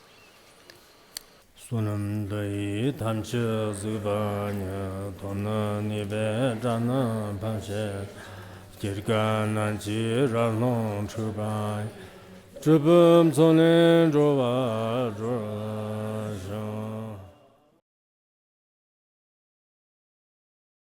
B: Sunam dai tamche zubanya tona nibe jana panshe jirga nanchi ralong chubai chubum sonen jova